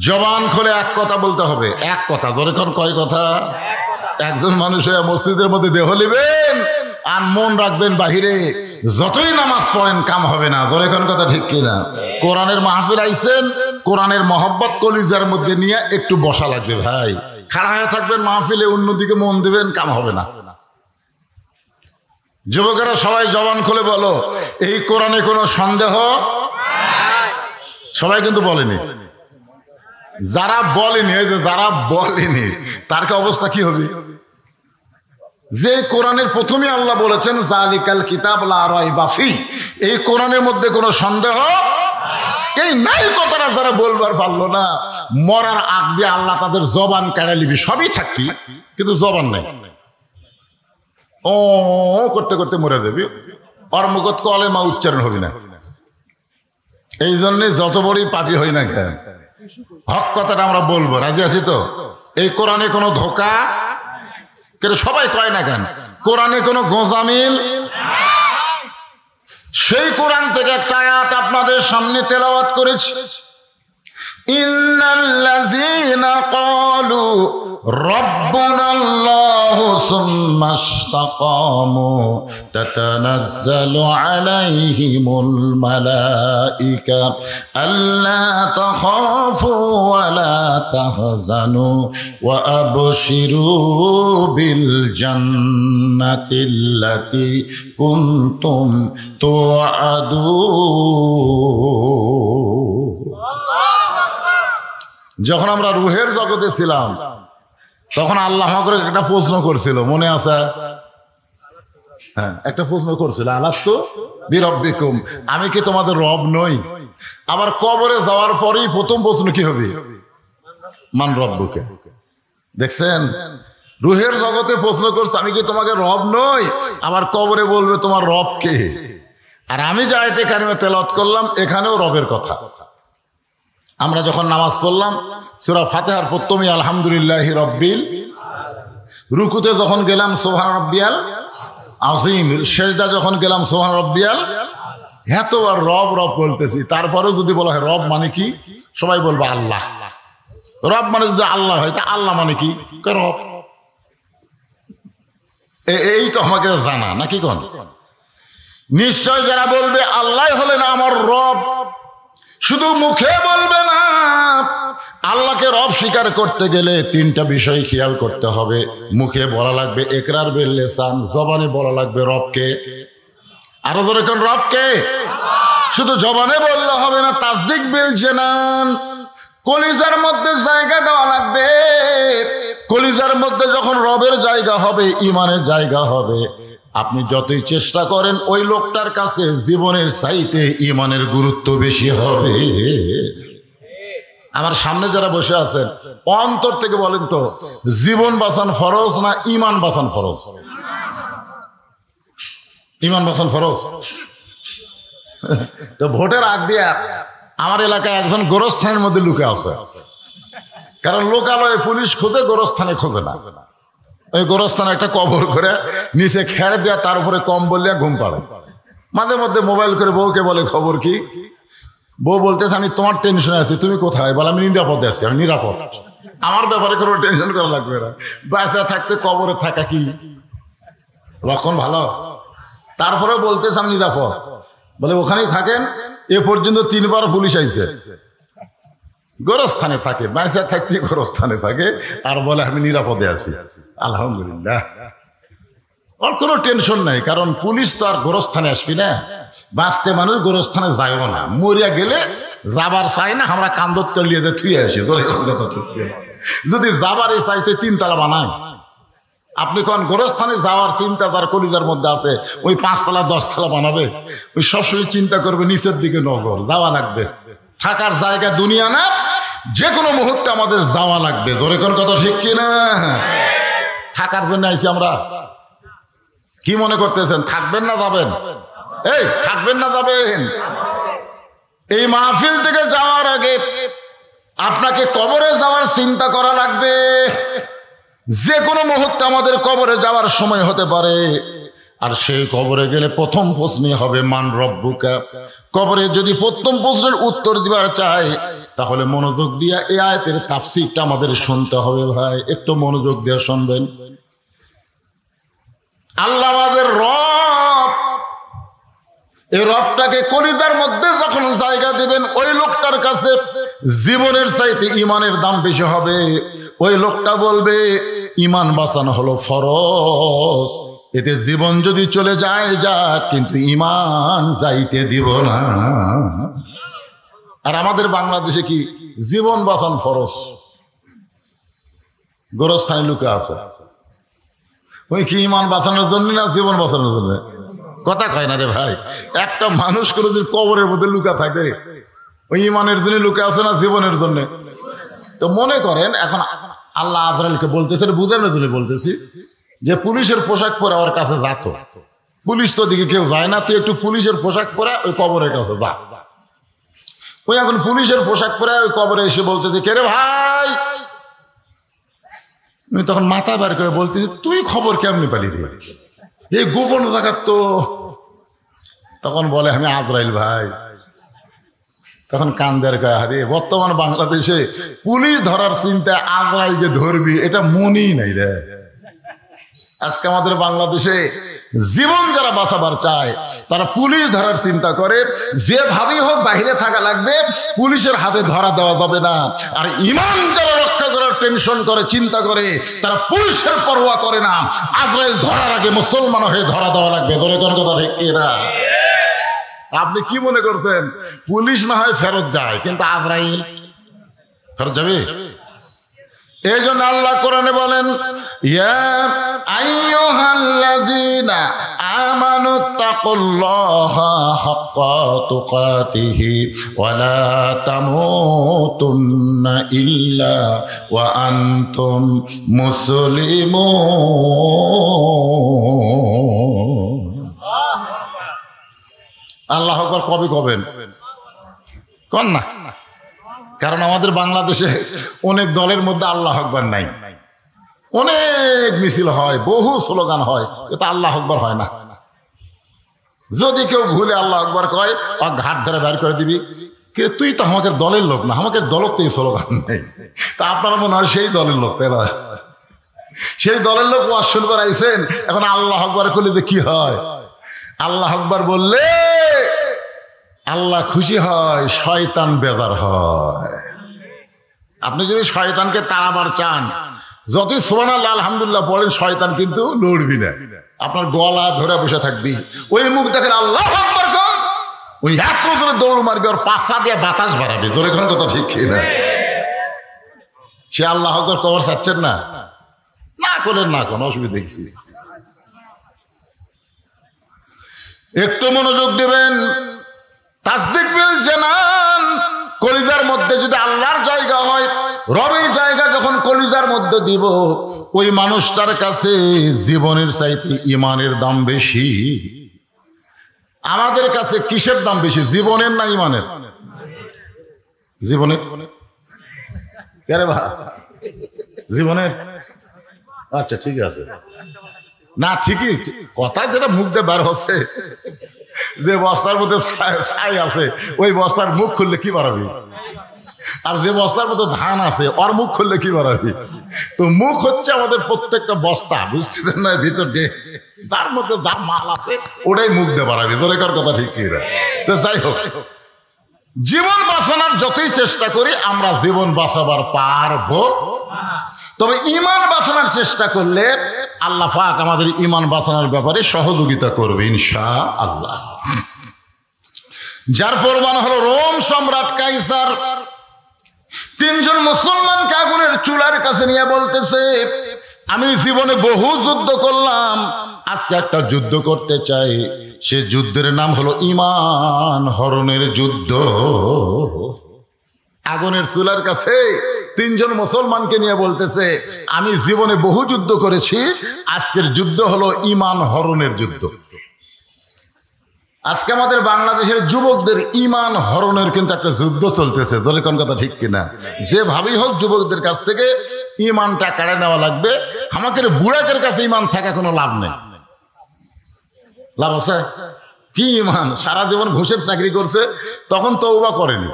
জবান খুলে এক কথা বলতে হবে, এক কথা। ধরে কোন কয় কথা? একজন মানুষ হইয়া মসজিদের মধ্যে দেহ নিবেন আর মন রাখবেন বাহিরে, যতই নামাজ পড়েন কাম হবে না। ধরে কোন কথা ঠিক কিনা? কোরআনের মাহফিল আইছেন, কোরআনের মহব্বত কলিজার মধ্যে নিয়ে একটু বসা লাগবে ভাই। খাড়া হয়ে থাকবেন মাহফিলে, অন্যদিকে মন দিবেন, কাম হবে না। যুবকেরা সবাই জবান খুলে বলো, এই কোরআনে কোনো সন্দেহ? সবাই কিন্তু বলেনি। যারা বলেনি, এই যে যারা বলেনি, তার কি অবস্থা কি হবে? যে কোরআনের প্রথমে আল্লাহ বলেছেন জালিকাল কিতাব লা রাইবা ফি, এই কোরআনের মধ্যে কোনো সন্দেহ এই নাই কথাটা যারা বলবার পারলো না, মরার আগ দিয়ে আল্লাহ তাদের জবান কেড়ে নিবি। সবই থাকবি কিন্তু জবান নাই, ও করতে করতে মরে যাবি, ওর মুখত কলেমা উচ্চারণ হবে না। এই জন্যে যত বড়ই পাপী হই না কেন, হক কথাটা আমরা বলবো, রাজি আছি তো? এই কোরআনে কোনো ধোকা, কিন্তু সবাই কয় না কেন কোরআনে কোনো গোঁজামিল। সেই কোরআন থেকে একটা আয়াত আপনাদের সামনে তেলাওয়াত করেছি। ইন্নাল্লাযীনা ক্বালু রাব্বুনাল্লাহু সুম্মা ইসতাকামু তাতানাজ্জালু আলাইহিমুল মালাঈকা আল্লা তাখাফু ওয়া লা তাহজানু ওয়া আবশিরু বিল জান্নাতিল্লাতী কুনতুম তুআদুন। যখন আমরা রুহের জগতে ছিলাম তখন আল্লাহ আমাকে একটা প্রশ্ন করছিল, মনে আছে? হ্যাঁ, একটা প্রশ্ন করছিল, আলাস্তু বিরব্বিকুম, আমি কি তোমাদের রব নই? আবার কবরে যাওয়ার পরেই প্রথম প্রশ্ন কি হবে? মান রব্বুকে। দেখছেন, রুহের জগতে প্রশ্ন করছে আমি কি তোমাকে রব নই, আবার কবরে বলবে তোমার রব কে। আর আমি যে আয়াতে কারিমা তেলাওয়াত করলাম এখানেও রবের কথা। আমরা যখন নামাজ পড়লাম সূরা ফাতিহার প্রথমেই আলহামদুলিল্লাহি রাব্বিল, রুকুতে যখন গেলাম সুবহান রাব্বিয়াল আযীম, সেজদা যখন গেলাম সুবহান রাব্বিয়াল, এতবার রব রব বলতেছি, তারপরেও যদি বলা হয় রব মানে কি, সবাই বলবে আল্লাহ। রব মানে যদি আল্লাহ হয় তা আল্লাহ মানে কি? রব। এই তো আমাকে জানা নাকি কোন? নিশ্চয় যারা বলবে আল্লাহ হলেন আমার রব, শুধু মুখে বলবে না, আল্লাহকে রব স্বীকার করতে গেলে তিনটা বিষয় খেয়াল করতে হবে। মুখে বলা লাগবে ইকরার বিল লিসান, জবানে বলা লাগবে রবকে। আরো জোরে কোন? রবকে। শুধু জবানে বললে হবে না, তাসদিক বিল জানান, কলিজার মধ্যে জায়গা দেওয়া লাগবে। কলিজার মধ্যে যখন রবের জায়গা হবে, ইমানের জায়গা হবে, আপনি যতই চেষ্টা করেন ওই লোকটার কাছে জীবনের চাইতে ইমানের গুরুত্ব বেশি হবে। আমার সামনে যারা বসে আছেন অন্তর থেকে বলেন তো, জীবন বাঁচান ফরজ না ইমান বাঁচান ফরজ? ইমান বাঁচান ফরজ। তো ভোটের আগ দিয়ে আমার এলাকায় একজন গোরস্থানের মধ্যে লুকে আছে, কারণ লোকালয়ে পুলিশ খোঁজে, গোরস্থানে খোঁজে না। ওই গোরস্থানে একটা কবর করে নিচে খেড়ে দেয়া, তার উপরে কম্বল দিয়ে ঘুম পাড়ে। মাঝে মধ্যে মোবাইল করে বউকে বলে খবর কি, বউ বলতেছে আমি তোমার টেনশনে আছি, তুমি কোথায়? বলে আমি নিরাপদে আছি। আমি নিরাপদ, আমার ব্যাপারে কোনো টেনশন করা লাগবে না। বাসা থাকতে কবরে থাকা কি লক্ষণ ভালো? তারপরে বলতেছে আমি নিরাপদ, বলে ওখানেই থাকেন। এ পর্যন্ত 3 বার পুলিশ আইছে। গোরস্থানে থাকে, বাসা থাকতে গোরস্থানে থাকে, আর বলে আমি নিরাপদে আছি। আলহামদুলিল্লাহ, ওর কোনো টেনশন নাই, কারণ পুলিশ তো আর গোরস্থানে আসবি না। বাঁচতে মানুষ গোরস্থানে যাইও না, মরিয়া গেলে যাবার চাই না, আমরা কান্দত তলিয়ে যে থুয়ে আসি। যদি যাবারই চাইতে 3 তলা বানায়, আপনি কোন গোরস্থানে যাওয়ার চিন্তা তার কলিজার মধ্যে আছে, ওই 5 তলা 10 তলা বানাবে? ওই সবসময় চিন্তা করবে নিচের দিকে নজর, যাওয়া লাগবে। থাকার জায়গা দুনিয়া না, যে কোনো মুহূর্তে আমাদের যাওয়া লাগবে। জোরে কোন কথা ঠিক কিনা? থাকার জন্য আইছি আমরা। কি মনে করতেছেন থাকবেন না যাবেন? এই থাকবেন না যাবেন? এই মাহফিল থেকে যাওয়ার আগে আপনাকে কবরে যাওয়ার চিন্তা করা লাগবে। যে কোনো মুহূর্তে আমাদের কবরে যাওয়ার সময় হতে পারে। আর সেই কবরে গেলে প্রথম প্রশ্নই হবে মান রব্বুকা। কবরে যদি প্রথম প্রশ্নের উত্তর দিবার চাই, তাহলে মনোযোগ দিয়ে এই আয়াতের তাফসীরটা আমাদের শুনতে হবে। ভাই একটু মনোযোগ দিয়ে শুনবেন। আল্লাহ আমাদের রব, এই রবটাকে কলিজার মধ্যে যখন জায়গা দিবেন, ওই লোকটার কাছে জীবনের চাইতে ইমানের দাম বেশি হবে। ওই লোকটা বলবে ইমান বাঁচানো হলো ফরজ, এতে জীবন যদি চলে যায় যাক, কিন্তু ইমান যাইতে দিব না। আর আমাদের বাংলাদেশে কি জীবন বাঁচান ফরজ, গোরস্থানে লুকে আছে। ওই কি ইমান বাঁচানোর জন্য না জীবন বাঁচানোর জন্য? কথা কয় না রে ভাই। একটা মানুষ কোনোদিন কবরের মধ্যে লুকা থাকে, ওই ইমানের জন্য লুকে আছে না জীবনের জন্য? তো মনে করেন এখন আল্লাহ আজরাইলকে বলতেছে, বুঝানোর জন্য বলতেছি, যে পুলিশের পোশাক পরে ওর কাছে যাত, পুলিশ তো দিকে কেউ যায় না, তুই একটু পুলিশের পোশাক পরে ওই কবরের কাছে যা। ওই এখন পুলিশের পোশাক পরে ওই কবরে এসে বলতেছে, কে রে ভাই? আমি তখন মাথা বের করে বলতেছি, তুই খবর কেমনি পালি রে, এই গোপন জায়গার তো। তখন বলে, আমি আজরাইল ভাই। তখন কান্দের কয়, আরে বর্তমান বাংলাদেশে পুলিশ ধরার চিন্তায় আজরাইল যে ধরবি এটা মনেই নাই রে। আজকে আমাদের বাংলাদেশে জীবন যারা বাঁচাবার চায় তারা পুলিশ ধরার চিন্তা করে, যেভাবেই হোক বাহিরে থাকা লাগবে, পুলিশের হাতে ধরা দেওয়া যাবে না। আর ঈমান যারা রক্ষা করার টেনশন করে, চিন্তা করে, তারা পুলিশের পরোয়া করে না, আজরাইল ধরার আগে মুসলমান হয়ে ধরা দেওয়া লাগবে। ধরে কোন কথা ঠিক কিনা? আপনি কি মনে করছেন পুলিশ না হয় ফেরত যায়, কিন্তু আজরাইল ফেরত যাবে? এই জন্য আল্লাহ কোরআনে বলেন, ইয়া আইয়ুহাল্লাযীনা আমানুত্তাকুল্লাহা হাক্কা তুকাতিহি ওয়া লা তামুতুন্না ইল্লা ওয়া আনতুম মুসলিমুন। আল্লাহু আকবার কবে কবেন কোন না? কারণ আমাদের বাংলাদেশে অনেক দলের মধ্যে আল্লাহু আকবার নাই। অনেক মিছিল হয়, বহু স্লোগান হয়, কিন্তু আল্লাহু আকবার হয় না। যদি কেউ ভুলে আল্লাহু আকবার কয়, ঘাট ধরে বের করে দিবি, কিন্তু তুই তো আমাদের দলের লোক না, আমাদের দলের তো এই স্লোগান নেই। তা আপনারা মনে হয় সেই দলের লোক, তাই না? সেই দলের লোক ওয়াজ শুনবার আইছেন, এখন আল্লাহু আকবার করলে যে কি হয়? আল্লাহু আকবার বললে আল্লাহ খুশি হয়, শয়তান বেজার হয়। আপনি যদি শয়তানকে তাড়াবার চান, যতই সুবহানাল্লাহ আলহামদুলিল্লাহ বলেন, শয়তান কিন্তু লড়বি না, আপনার গলা ধরে বসে থাকবি। ওই মুখ দেখেন আল্লাহু আকবার কর, ওই এত জোরে দৌড় মারবি, ওর পাশা দিয়ে বাতাস বাড়াবে। জোরে কোন কথা ঠিক না? সে আল্লাহু আকবার কবর চাচ্ছেন না, না করেন না, কোনো অসুবিধা কি? একটু মনোযোগ দেবেন। তাসদিক বিল জানান, কলিজার মধ্যে যদি আল্লাহর জায়গা হয়, রবের জায়গা যখন কলিজার মধ্যে দিব, ওই মানুষটার কাছে জীবনের চাইতে ইমানের দাম বেশি। আমাদের কাছে কিসের দাম বেশি, জীবনের না ইমানের? জীবনের। কেরে ভাই, জীবনের? আচ্ছা ঠিক আছে, না ঠিকই কথা, যেটা মুখ দিয়ে বার হচ্ছে, যে বস্তার মধ্যে ছাই আছে, ওই বস্তার মুখ খুললে কি বাড়াবি? আর যে বস্তার মধ্যে ধান আছে, ওর মুখ খুললে কি বাড়াবি? তো মুখ হচ্ছে আমাদের প্রত্যেকটা বস্তা, বুঝতে না? ভিতর দিয়ে তার মধ্যে যা মাল আছে ওটাই মুখ দিয়ে বাড়াবি। তোর কথা ঠিক কি? তো যাই হোক, জীবন বাঁচানোর যতই চেষ্টা করি আমরা জীবন বাঁচাবার পারবো, তবে ইমান বাঁচানোর চেষ্টা করলে আল্লাহ পাক আমাদের ইমান বাঁচানোর ব্যাপারে সহযোগিতা করবে ইনশাআল্লাহ। যার প্রমাণ হলো রোম সম্রাট কাইসার তিনজন মুসলমানকে আগুনের চুলার কাছে নিয়ে বলতেছে, আমি জীবনে বহু যুদ্ধ করলাম, আজকে একটা যুদ্ধ করতে চাই। সে যুদ্ধের নাম হলো ঈমান হরণের যুদ্ধ। আগুনের চুলার কাছে তিনজন মুসলমানকে নিয়ে বলতেছে, আমি জীবনে বহু যুদ্ধ করেছি, আজকের যুদ্ধ হলো ঈমান হরণের যুদ্ধ। আজকে আমাদের বাংলাদেশের যুবকদের ঈমান হরণের কিন্তু একটা যুদ্ধ চলতেছে। জোরে কোন কথা ঠিক কিনা? যেভাবেই হোক যুবকদের কাছ থেকে ঈমানটা কেড়ে নেওয়া লাগবে। আমাদের বুড়াকের কাছে ঈমান থাকা কোনো লাভ নেই। লাভ আছে কি? ঈমান সারা জীবন ঘুষের চাকরি করছে, তখন তওবা করেনি।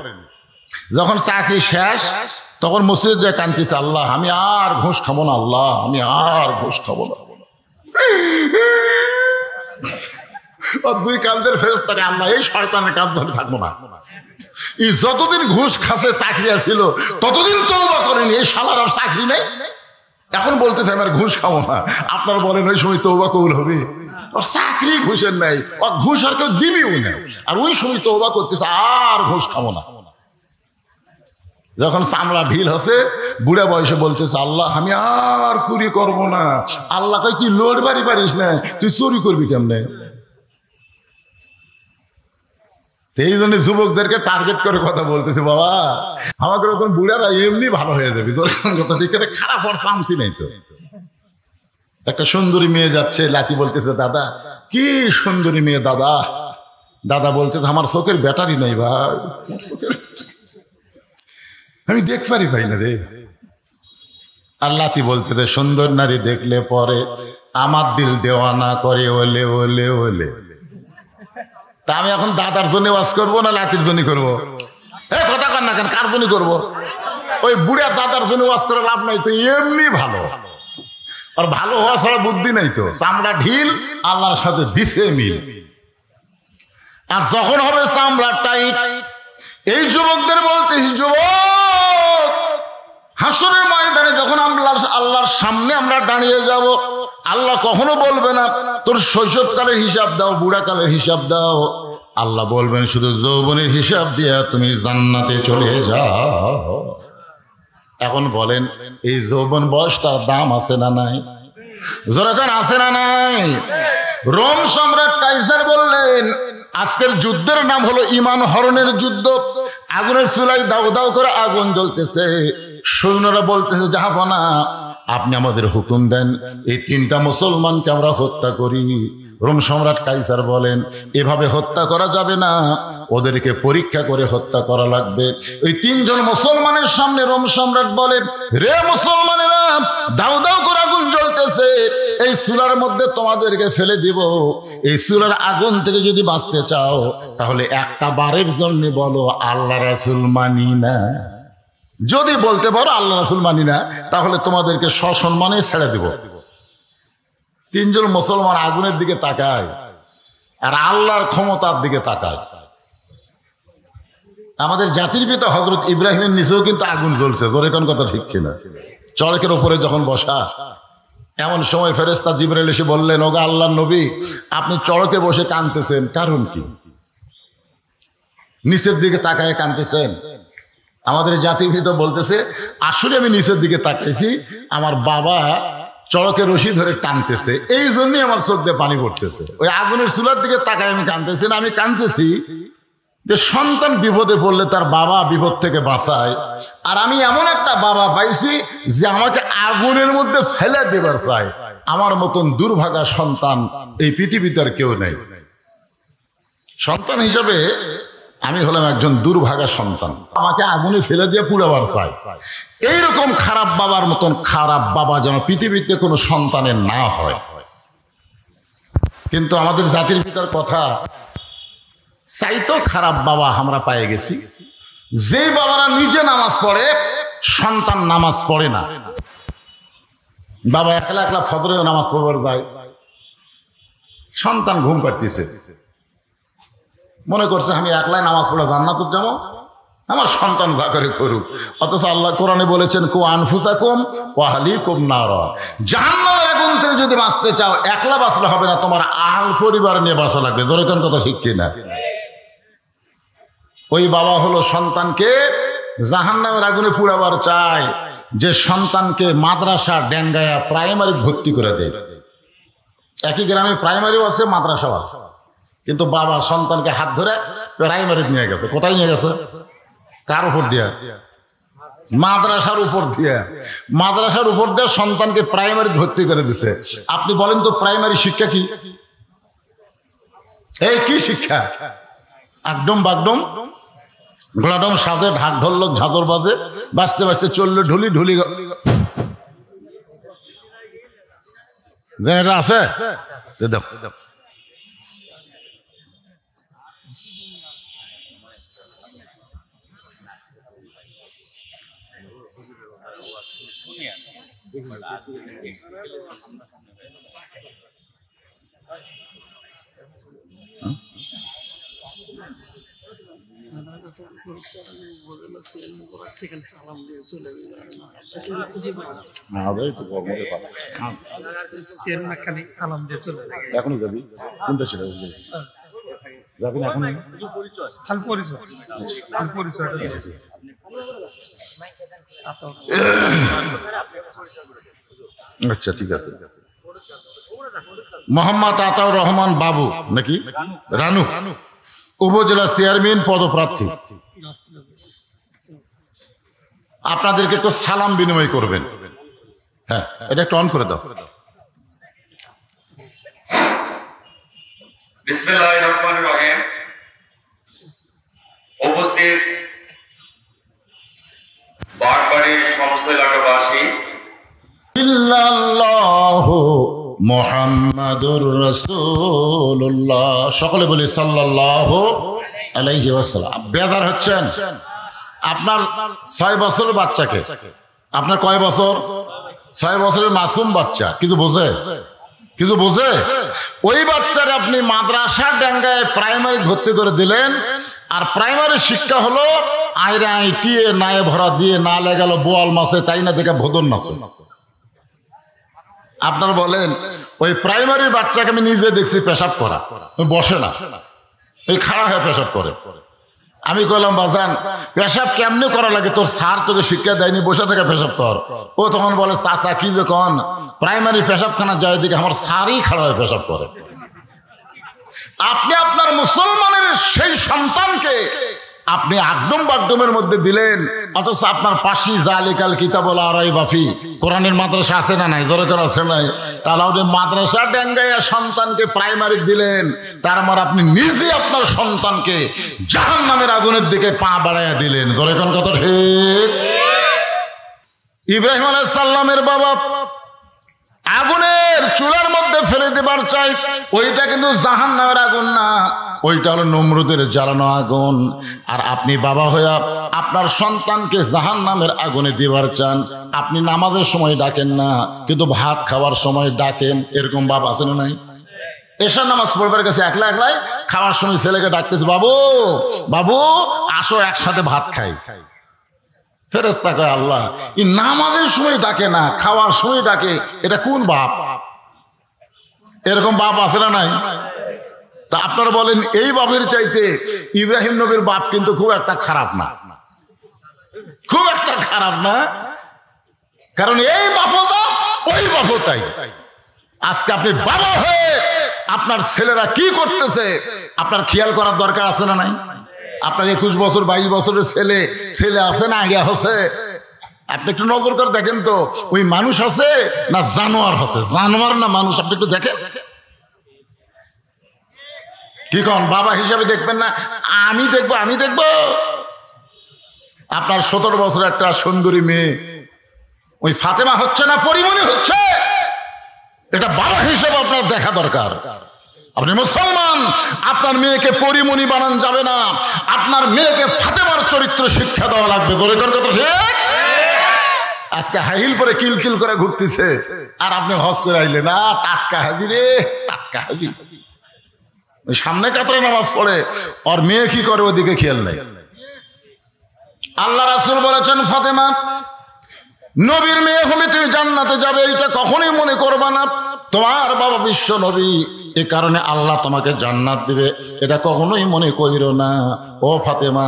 যখন চাকরি শেষ তখন মসজিদে যায় কাঁদতেছে, আল্লাহ আমি আর ঘুষ খাবো না, আল্লাহ আমি আর ঘুষ খাবো না। দুই কান্দের ফেরেশতাকে, আল্লাহ এই শয়তানের কাঁধ ধরে থাকবো না। এই যতদিন ঘুষ খাসে চাকরি ছিল ততদিন তওবা করেনি, এই শালার আর চাকরি নেই, এখন বলতেছে আমি আর ঘুষ খাবো না। আপনারা বলেন ওই সময় তওবা কবুল হবে? ওর চাকরি ঘুষের নাই, ওর ঘুষ আর কেউ দিবিও না, আর ওই সময় তওবা করতেছে আর ঘুষ খাবো না। যখন চামড়া ঢিল হচ্ছে, বুড়া বয়সে বলতেছে, আল্লাহ আমি আর চুরি করবো না। আল্লাহ কই তুই লোড বাড়ি পারিস না, তুই চুরি করবি কেমনে? এই জন্য যুবকদেরকে টার্গেট করে কথা বলতেছে, বাবা আমাকে বুড়ারা এমনি ভালো হয়ে যাবে। তোর কথা ঠিক করে খারাপ হওয়ার চান্সই নেই তো। একটা সুন্দরী মেয়ে যাচ্ছে, লাঠি বলতেছে দাদা কি সুন্দরী মেয়ে দাদা। দাদা বলতেছে আমার চোখের ব্যাটারি নাই ভাই, আমি দেখতে পাই না রে। আর লাঠি বলতেছে সুন্দর নারী দেখলে পরে আমার দিল দেওয়ানা করে ওলে ওলে ওলে। তা আমি এখন দাদার জন্য ওয়াজ করবো না লাঠির জন্য করবো? কথা কর না কেন, কার জন্য করবো? ওই বুড়া দাদার জন্য ওয়াজ করে লাভ নাই তো, এমনি ভালো। আর ভালো হওয়া ছাড়া বুদ্ধি নাই তো, চামড়া ঢিল আল্লাহর সাথে দিছে মিল। আর যখন হবে চামড়া টাইট, এই যুবকদের বলতেছি যুবক, হাসরের ময়দানে যখন আল্লাহর সামনে আমরা দাঁড়িয়ে যাব, আল্লাহ কখনো বলবে না তোর শৈশবকালের হিসাব দাও, বুড়াকালের হিসাব দাও। আল্লাহ বলবেন শুধু যৌবনের হিসাব দিয়া তুমি জান্নাতে চলে যাও। এখন বলেন এই যৌবন বয়স তার দাম আছে না নাই? যেরকম আছে না নাই? রোম সম্রাট কাইসার বললেন আজকের যুদ্ধের নাম হলো ইমান হরণের যুদ্ধ। আগুনের চুলায় দাউ দাউ করে আগুন জ্বলতেছে, সৈন্যরা বলতেছে জাহাপনা আপনি আমাদের হুকুম দেন এই তিনটা মুসলমানকে আমরা হত্যা করি। রোম সম্রাট কাইসার বলেন এভাবে হত্যা করা যাবে না, ওদেরকে পরীক্ষা করে হত্যা করা লাগবে। ওই তিনজন মুসলমানের সামনে রোম সম্রাট বলে রে মুসলমানেরা, দাউ দাউ করে আগুন জ্বলতেছে, এই চুলার মধ্যে তোমাদেরকে ফেলে দিব। এই চুলার আগুন থেকে যদি বাঁচতে চাও তাহলে একটা বারের জন্য বলো আল্লাহ রাসূল মানি না। যদি বলতে পারো আল্লাহ রাসূল মানি না, তাহলে তোমাদেরকে সসম্মানে ছেড়ে দেব। তিনজন মুসলমান আগুনের দিকে তাকায় আর আল্লাহর ক্ষমতার দিকে তাকায়। আমাদের জাতির পিতা হযরত ইব্রাহিমের নিচেও কিন্তু আগুন জ্বলছে, জোরে কোন কথা ঠিক কিনা? চড়কের উপরে যখন বসা, এমন সময় ফেরেশতা জিবরাইল এসে বললেন ওগো আল্লাহর নবী, আপনি চড়কে বসে কাঁদতেছেন, কারণ কি? নিচের দিকে তাকায় কাঁদতেছেন। আমাদের জাতির পিতা বলতেছে আসলে আমি নিচের দিকে তাকাইছি, আমার বাবা চড়কে রশি ধরে টানতেছে, এই জন্যই আমার চোখ দিয়ে পানি পড়তেছে। ওই আগুনের চুলার দিকে তাকায় আমি কাঁদতেছি না, আমি কাঁদতেছি যে সন্তান বিপদে পড়লে তার বাবা বিপদ থেকে বাঁচায়, আর আমি এমন একটা বাবা পাইছি যে আমাকে আগুনের মধ্যে ফেলে দেবার চায়। আমার মতন দুর্ভাগা সন্তান এই পৃথিবীতে আর কেউ নেই। সন্তান হিসাবে আমি হলাম একজন দুর্ভাগা সন্তান, আমাকে আগুনে ফেলে দিয়ে পুড়াবার চাই। এইরকম খারাপ বাবার মতন খারাপ বাবা যেন পৃথিবীতে কোনো সন্তানের না হয়। কিন্তু আমাদের জাতির পিতার কথা চাইতো খারাপ বাবা আমরা পেয়ে গেছি। যে বাবারা নিজে নামাজ পড়ে, সন্তান নামাজ পড়ে না। বাবা একলা একলা ফজরেও নামাজ পড়বার যায়, সন্তান ঘুম পাড়তেছে, মনে করছে আমি একলাই নামাজ পড়ে জান্নাতে যাবো, আমার সন্তান যা করে করুক। অথচ আল্লাহ কোরআনে বলেছেন কু আনফুসাকুম ওয়া আহলিকুম নার, জাহান্নামের আগুন থেকে যদি বাঁচতে চাও একলা বাঁচলে হবে না, তোমার আহল পরিবার নিয়ে বাঁচা লাগবে। জোরে কোন কথা ঠিক কিনা? ওই বাবা হলো সন্তানকে জাহান্নামের আগুনে পুড়াবার চায়, যে সন্তানকে মাদ্রাসা ডেঙ্গায়া প্রাইমারি ভর্তি করে দেয়। একই গ্রামে প্রাইমারিও আছে মাদ্রাসাও আছে, কিন্তু বাবা সন্তানকে হাত ধরে প্রাইমারি নিয়ে গেছে। কোথায় নিয়ে গেছে? কার উপর দিয়া? মাদ্রাসার উপর দিয়ে। মাদ্রাসার উপর দিয়ে সন্তানকে প্রাইমারি ভর্তি করে দিছে। আপনি বলেন তো প্রাইমারি শিক্ষা কি? এই কি শিক্ষা? একদম বাগডম ঘোড়াডম সাজে, ঢাক ঢোলক ঝাঁঝর বাজে, বাঁচতে বাঁচতে চললে ঢুলি ঢুলি। এটা আছে দেখো, এখনো যাবি? কোনটা ছিল যাবি না এখন? আচ্ছা ঠিক আছে। মোহাম্মদ আতাউর রহমান বাবু নাকি রানু, উপজেলা চেয়ারম্যান পদপ্রার্থী। আপনাদেরকে একটু সালাম বিনিময় করবেন। হ্যাঁ, এটা একটু অন করে দাও। বিসমিল্লাহির রহমানির রহিম। উপস্থিত বাগবাড়ির সমস্ত এলাকাবাসী, ইল্লাল্লাহু মুহাম্মাদুর রাসূলুল্লাহ, সকলে বলি সাল্লাল্লাহু আলাইহি ওয়াসাল্লাম। বেজার হচ্ছেন? আপনার 6 বছরের বাচ্চাকে, আপনার কয় বছর? 6 বছরের মাসুম বাচ্চা, কিছু বোঝে? কিছু বোঝে? ওই বাচ্চারে আপনি মাদ্রাসা ডাঙ্গায় প্রাইমারি ভর্তি করে দিলেন, আর প্রাইমারি শিক্ষা হলো আইরে আইটিয়ে নায়ে ভরা দিয়ে না লেগালো বোয়াল মাছে তাই না দেখে ভোদন মাছে। আপনার বলেন ওই প্রাইমারি বাচ্চাকে আমি নিজে দেখছি পেশাব করা, বসে না, ওই খাড়া হয়ে পেশাব করে। আমি কইলাম বাজান পেশাব কেমনে করা লাগে, তোর স্যার তোকে শিক্ষা দেয়নি, বসে থেকে পেশাব কর। ও তখন বলে চাচা কি যে কন, প্রাইমারি পেশাবখানা যায় দিকে আমার স্যারই খাড়া হয়ে পেশাব করে। আপনি আপনার মুসলমানের সেই সন্তানকে আপনি আগডম বাগডমের মধ্যে দিলেন, অথচ আপনার পাশি জালিকাল কিতাবুল আরাইবাফি, কোরআনের মাদ্রাসা আছে না নাই? জোরে করে আছে নাই? তাহলে আপনি মাদ্রাসা ডেঙ্গাইয়া সন্তানকে প্রাইমারি দিলেন, তার মানে আপনি নিজে আপনার সন্তানকে জাহান্নামের আগুনের দিকে পা বাড়াইয়া দিলেন। জোরে কোন কথা ঠিক? ইব্রাহিম আলাইহিস সালামের বাবা আগুনের চুলার মধ্যে ফেলে দেবার চাই, ওইটা কিন্তু জাহান্নামের আগুন না, ওইটা হলো নমরুদের জ্বালানো আগুন। আর আপনি বাবা হইয়া আপনার সন্তানকে জাহান্নামের আগুনে দিবার চান। আপনি নামাজের সময় ডাকেন না, কিন্তু ভাত খাওয়ার সময় ডাকেন। এরকম বাবা আছে না নাই? এশার নামাজ পড়বার কাছে একলা একলাই খাওয়ার সময় ছেলেকে ডাকতেছে, বাবু বাবু আসো একসাথে ভাত খাই। ফেরেশতা কয় আল্লাহ এই নামাজের সময় ডাকে না, খাওয়ার সময় ডাকে, এটা কোন বাপ? এরকম বাপ আছে না নাই? তা আপনারা বলেন এই বাপের চাইতে ইব্রাহিম নবীর বাপ কিন্তু খুব একটা খারাপ না, খুব একটা খারাপ না, কারণ এই বাপও যা ওই বাপও তাই। আজকে আপনি বাবা হয়ে আপনার ছেলেরা কি করতেছে আপনার খেয়াল করার দরকার আছে না নাই? আপনার 21 বছর 22 বছরের ছেলে ছেলে আছে না আইডিয়া হচ্ছে? আপনি একটু নজর করে দেখেন তো, ওই মানুষ আছে না জানোয়ার আছে? জানোয়ার না মানুষ? আপনি একটু দেখেন। কি কন বাবা হিসাবে দেখবেন না? আমি দেখবো, আমি দেখবো। আপনার 17 বছর একটা সুন্দরী মেয়ে, ওই ফাতেমা হচ্ছে না পরিমণি হচ্ছে, এটা বাবা হিসাবে আপনার দেখা দরকার। আপনি মুসলমান, আপনার মেয়েকে পরিমণি বানান যাবে না, আপনার মেয়েকে ফাতেমার চরিত্র শিক্ষা দেওয়া লাগবে। জোরে করে কথা ঠিক? আজকে হাইল পরে কিলকিল করে ঘুরতেছে, আর আপনি হজ করে আইলেন না, টাটকা হাজি রে, টাটকা হাজি। সামনে কাতরে নামাজ পড়ে, আর মেয়ে কি করে ওদিকে খেয়াল নাই। আল্লাহ রাসূল বলেছেন ফাতেমা নবীর মেয়ে হলে তুমি জান্নাতে যাবে, এটা কখনোই মনে করবা না। তোমার বাবা বিশ্ব নবী, এ কারণে আল্লাহ তোমাকে জান্নাত দিবে, এটা কখনোই মনে কইরো না। ও ফাতেমা,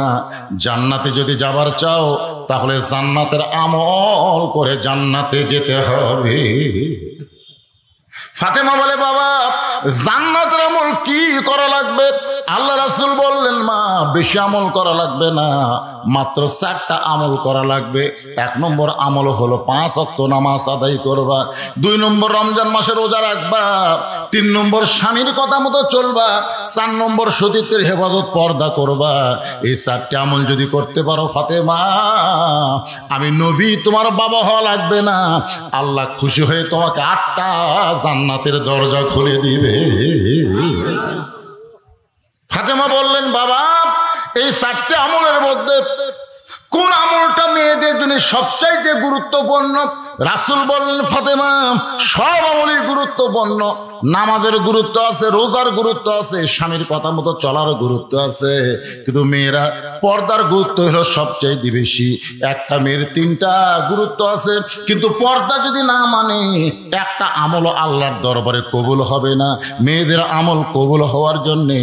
জান্নাতে যদি যাবার চাও তাহলে জান্নাতের আমল করে জান্নাতে যেতে হবে। ফাতেমা বলে বাবা জান্নাতের আমল কি করা লাগবে? আল্লাহ রাসূল বললেন মা বেশি আমল করা লাগবে না, মাত্র 4টা আমল করা লাগবে। 1 নম্বর আমল হলো 5 ওয়াক্ত নামাজ আদায় করবা, 2 নম্বর রমজান মাসে রোজা রাখবা, 3 নম্বর স্বামীর কথা মতো চলবা, 4 নম্বর সতীত্বের হেফাজত পর্দা করবা। এই 4টি আমল যদি করতে পারো ফাতেমা, আমি নবী তোমার বাবা হওয়া লাগবে না, আল্লাহ খুশি হয়ে তোমাকে 8টা জান্নাতের দরজা খুলে দিবে। ফাতেমা বললেন বাবা এই 4টে আমলের মধ্যে কোন আমলটা মেয়েদের জন্য সবচাইতে গুরুত্বপূর্ণ? রাসূল বললেন ফাতেমা সব আমলই গুরুত্বপূর্ণ, নামাজের গুরুত্ব আছে, রোজার গুরুত্ব আছে, স্বামীর কথা মতো চলার গুরুত্ব আছে, কিন্তু মেয়েরা পর্দার গুরুত্ব হলো সবচাইতে বেশি। একটা মেয়ের 3টা গুরুত্ব আছে, কিন্তু পর্দা যদি না মানে একটা আমল আল্লাহর দরবারে কবুল হবে না। মেয়েদের আমল কবুল হওয়ার জন্যে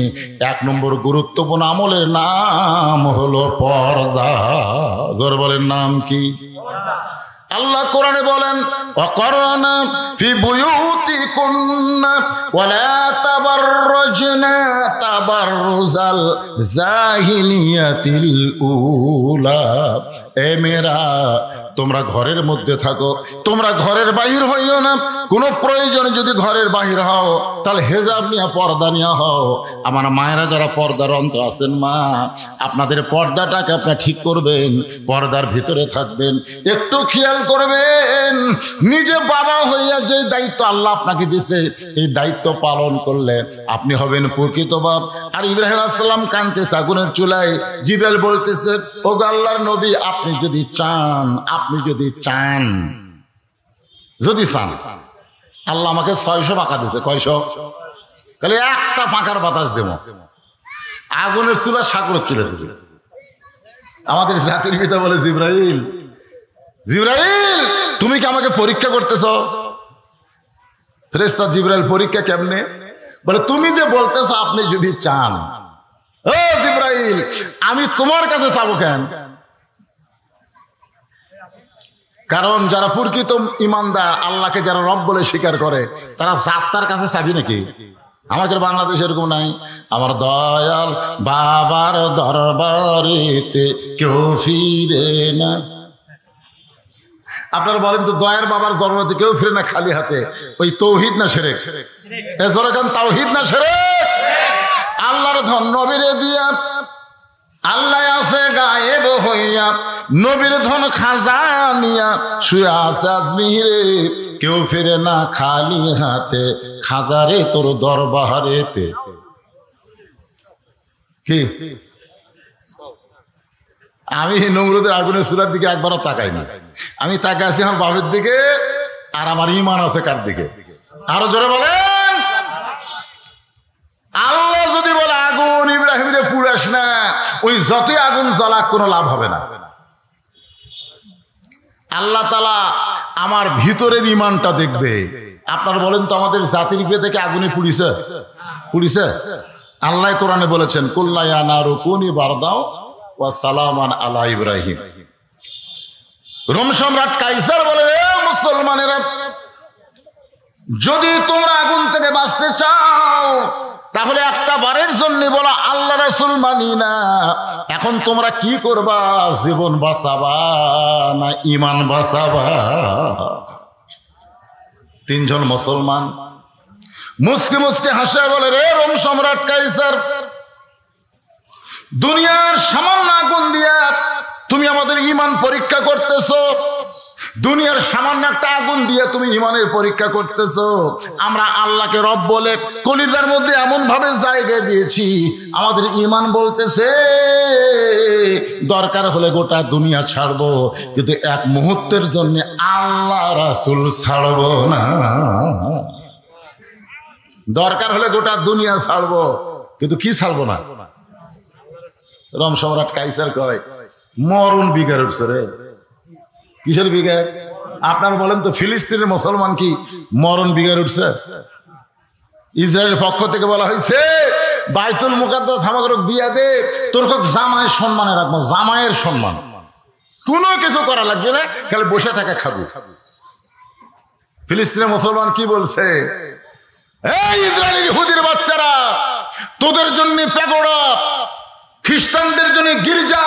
1 নম্বর গুরুত্বপূর্ণ আমলের নাম হলো পর্দা। জোর বলেন নাম কি? আল্লাহ কোরআনে বলেন ওয়াকরনা ফি বুয়ুতিকুন্না ওয়ালা তাবাররুজনা তাবাররুজাল জাহিলিয়াতিল উলা। এ মেয়েরা তোমরা ঘরের মধ্যে থাকো, তোমরা ঘরের বাইরে হইও না, কোনো প্রয়োজনে যদি ঘরের বাহির হও তাহলে হেজাব নিয়ে পর্দা নিয়ে হও। আমার মায়েরা যারা পর্দার অন্তর আছেন মা, আপনাদের পর্দাটাকে আপনি ঠিক করবেন, পর্দার ভিতরে থাকবেন, একটু খেয়াল করবেন। নিজে বাবা হইয়া যে দায়িত্ব আল্লাহ আপনাকে দিয়েছে এই দায়িত্ব পালন করলে আপনি হবেন প্রকৃত বাপ। আর ইব্রাহিম আলাইহিস সালাম কাঁদতেছে আগুনের চুলায়, জিবরাইল বলতেছে ও আল্লাহর নবী আপনি যদি চান, যদি চান আল্লাহ আমাকে 600 পাকা দিছে। কয়শো? তাহলে একটা পাকার বাতাস দেব, আগুনের চুলা সাগরের চুলে দেবে। আমাদের জাতির পিতা বলে জিবরাইল তুমি কি আমাকে পরীক্ষা করতেছ? ফেরেশতা জিবরাইল পরীক্ষা কেমনে? বলে তুমি যে বলতেছ আপনি যদি চান, ও জিবরাইল আমি তোমার কাছে চাবো কেন? কারণ যারা প্রকৃত ইমানদার, আল্লাহকে যারা রব বলে স্বীকার করে, তারা জাত্তার কাছে চাবি নাকি? আমাদের বাংলাদেশে এরকম নাই। আমার দয়াল বাবার দরবারেতে কেউ ফিরে না। আপনারা বলেন তো দয়ার বাবার দরবারে কেউ ফিরে না খালি হাতে, ওই তৌহিদ না শিরক? এজরকান তাওহীদ না শিরক? আল্লাহর ধন নবীরে দিয়া, আল্লাহ আছে গায়েব হইয়া, নবীর ধন খাজানিয়া শুয়ে আছে আজমিরে, কেউ ফিরে না খালি হাতে, খাজারে তোর দরবারেতে। কি আমি নমরুদের আগুনের চুলার দিকে একবারও তাকাইনি, আমি তাকাই আছি আমার বাবার দিকে, আর আমার ইমান আছে কার দিকে? আরো জোরে বলেন। আল্লাহ যদি বলে আগুন ইব্রাহিমরে পুড়াস না, ওই যতই আগুন জ্বালাক কোনো লাভ হবে না। আল্লাহ তাআলা আমার ভিতরের ইমানটা দেখবে। আপনারা বলেন তো আমাদের জাতির পিতা থেকে আগুনে পুড়িছে? আল্লাহ কোরআনে বলেছেন কুল্লা ইয়া নারু কুনি বারদাও ওয়া সালামান আলা ইব্রাহিম। রোম সম্রাট কাইসার বলে রে মুসলমানেরা, যদি তোমরা আগুন থেকে বাঁচতে চাও তাহলে একটা বারের জন্য বলা আল্লাহ রাসূল মানি না। এখন তোমরা কি করবা? জীবন বাঁচাবা না ইমান বাঁচাবা? তিনজন মুসলমান মুসকে মুসকে হাসে বলে রে রোম সম্রাট কাইসার, দুনিয়ার সামান্য আগুন দিয়া তুমি আমাদের ইমান পরীক্ষা করতেছো, দুনিয়ার সামান্য একটা আগুন দিয়ে তুমি ইমানের পরীক্ষা করতেছো। আমরা আল্লাহকে রব বলে কলিজার মধ্যে এমন ভাবে জায়গা দিয়েছি, আমাদের ইমান বলতেছে দরকার হলে গোটা দুনিয়া ছাড়বো, কিন্তু এক মুহূর্তের জন্য আল্লাহ রাসূল ছাড়বো না। দরকার হলে গোটা দুনিয়া ছাড়বো, কিন্তু কি ছাড়বো না? রোম সম্রাট কাইসার কয় মরণ বিগার উঠছে রে। কিসের বিগার? আপনার বলেন তো ফিলিস্তিনের মুসলমান কি মরণ বিগার উঠছে? ইসরায়েলের পক্ষ থেকে বলা হয়েছে বাইতুল মুকাদ্দাস আমাকে দিয়া দে, তোর জামায়ের সম্মানে রাখবো, জামায়ের সম্মান, কোনো কিছু করা লাগবে না, খালি বসে থাকা খাবি। ফিলিস্তিনের মুসলমান কি বলছে? এই ইসরায়েলি ইহুদির বাচ্চারা, তোদের জন্য প্যাগোডা, খ্রিস্টানদের জন্য গির্জা,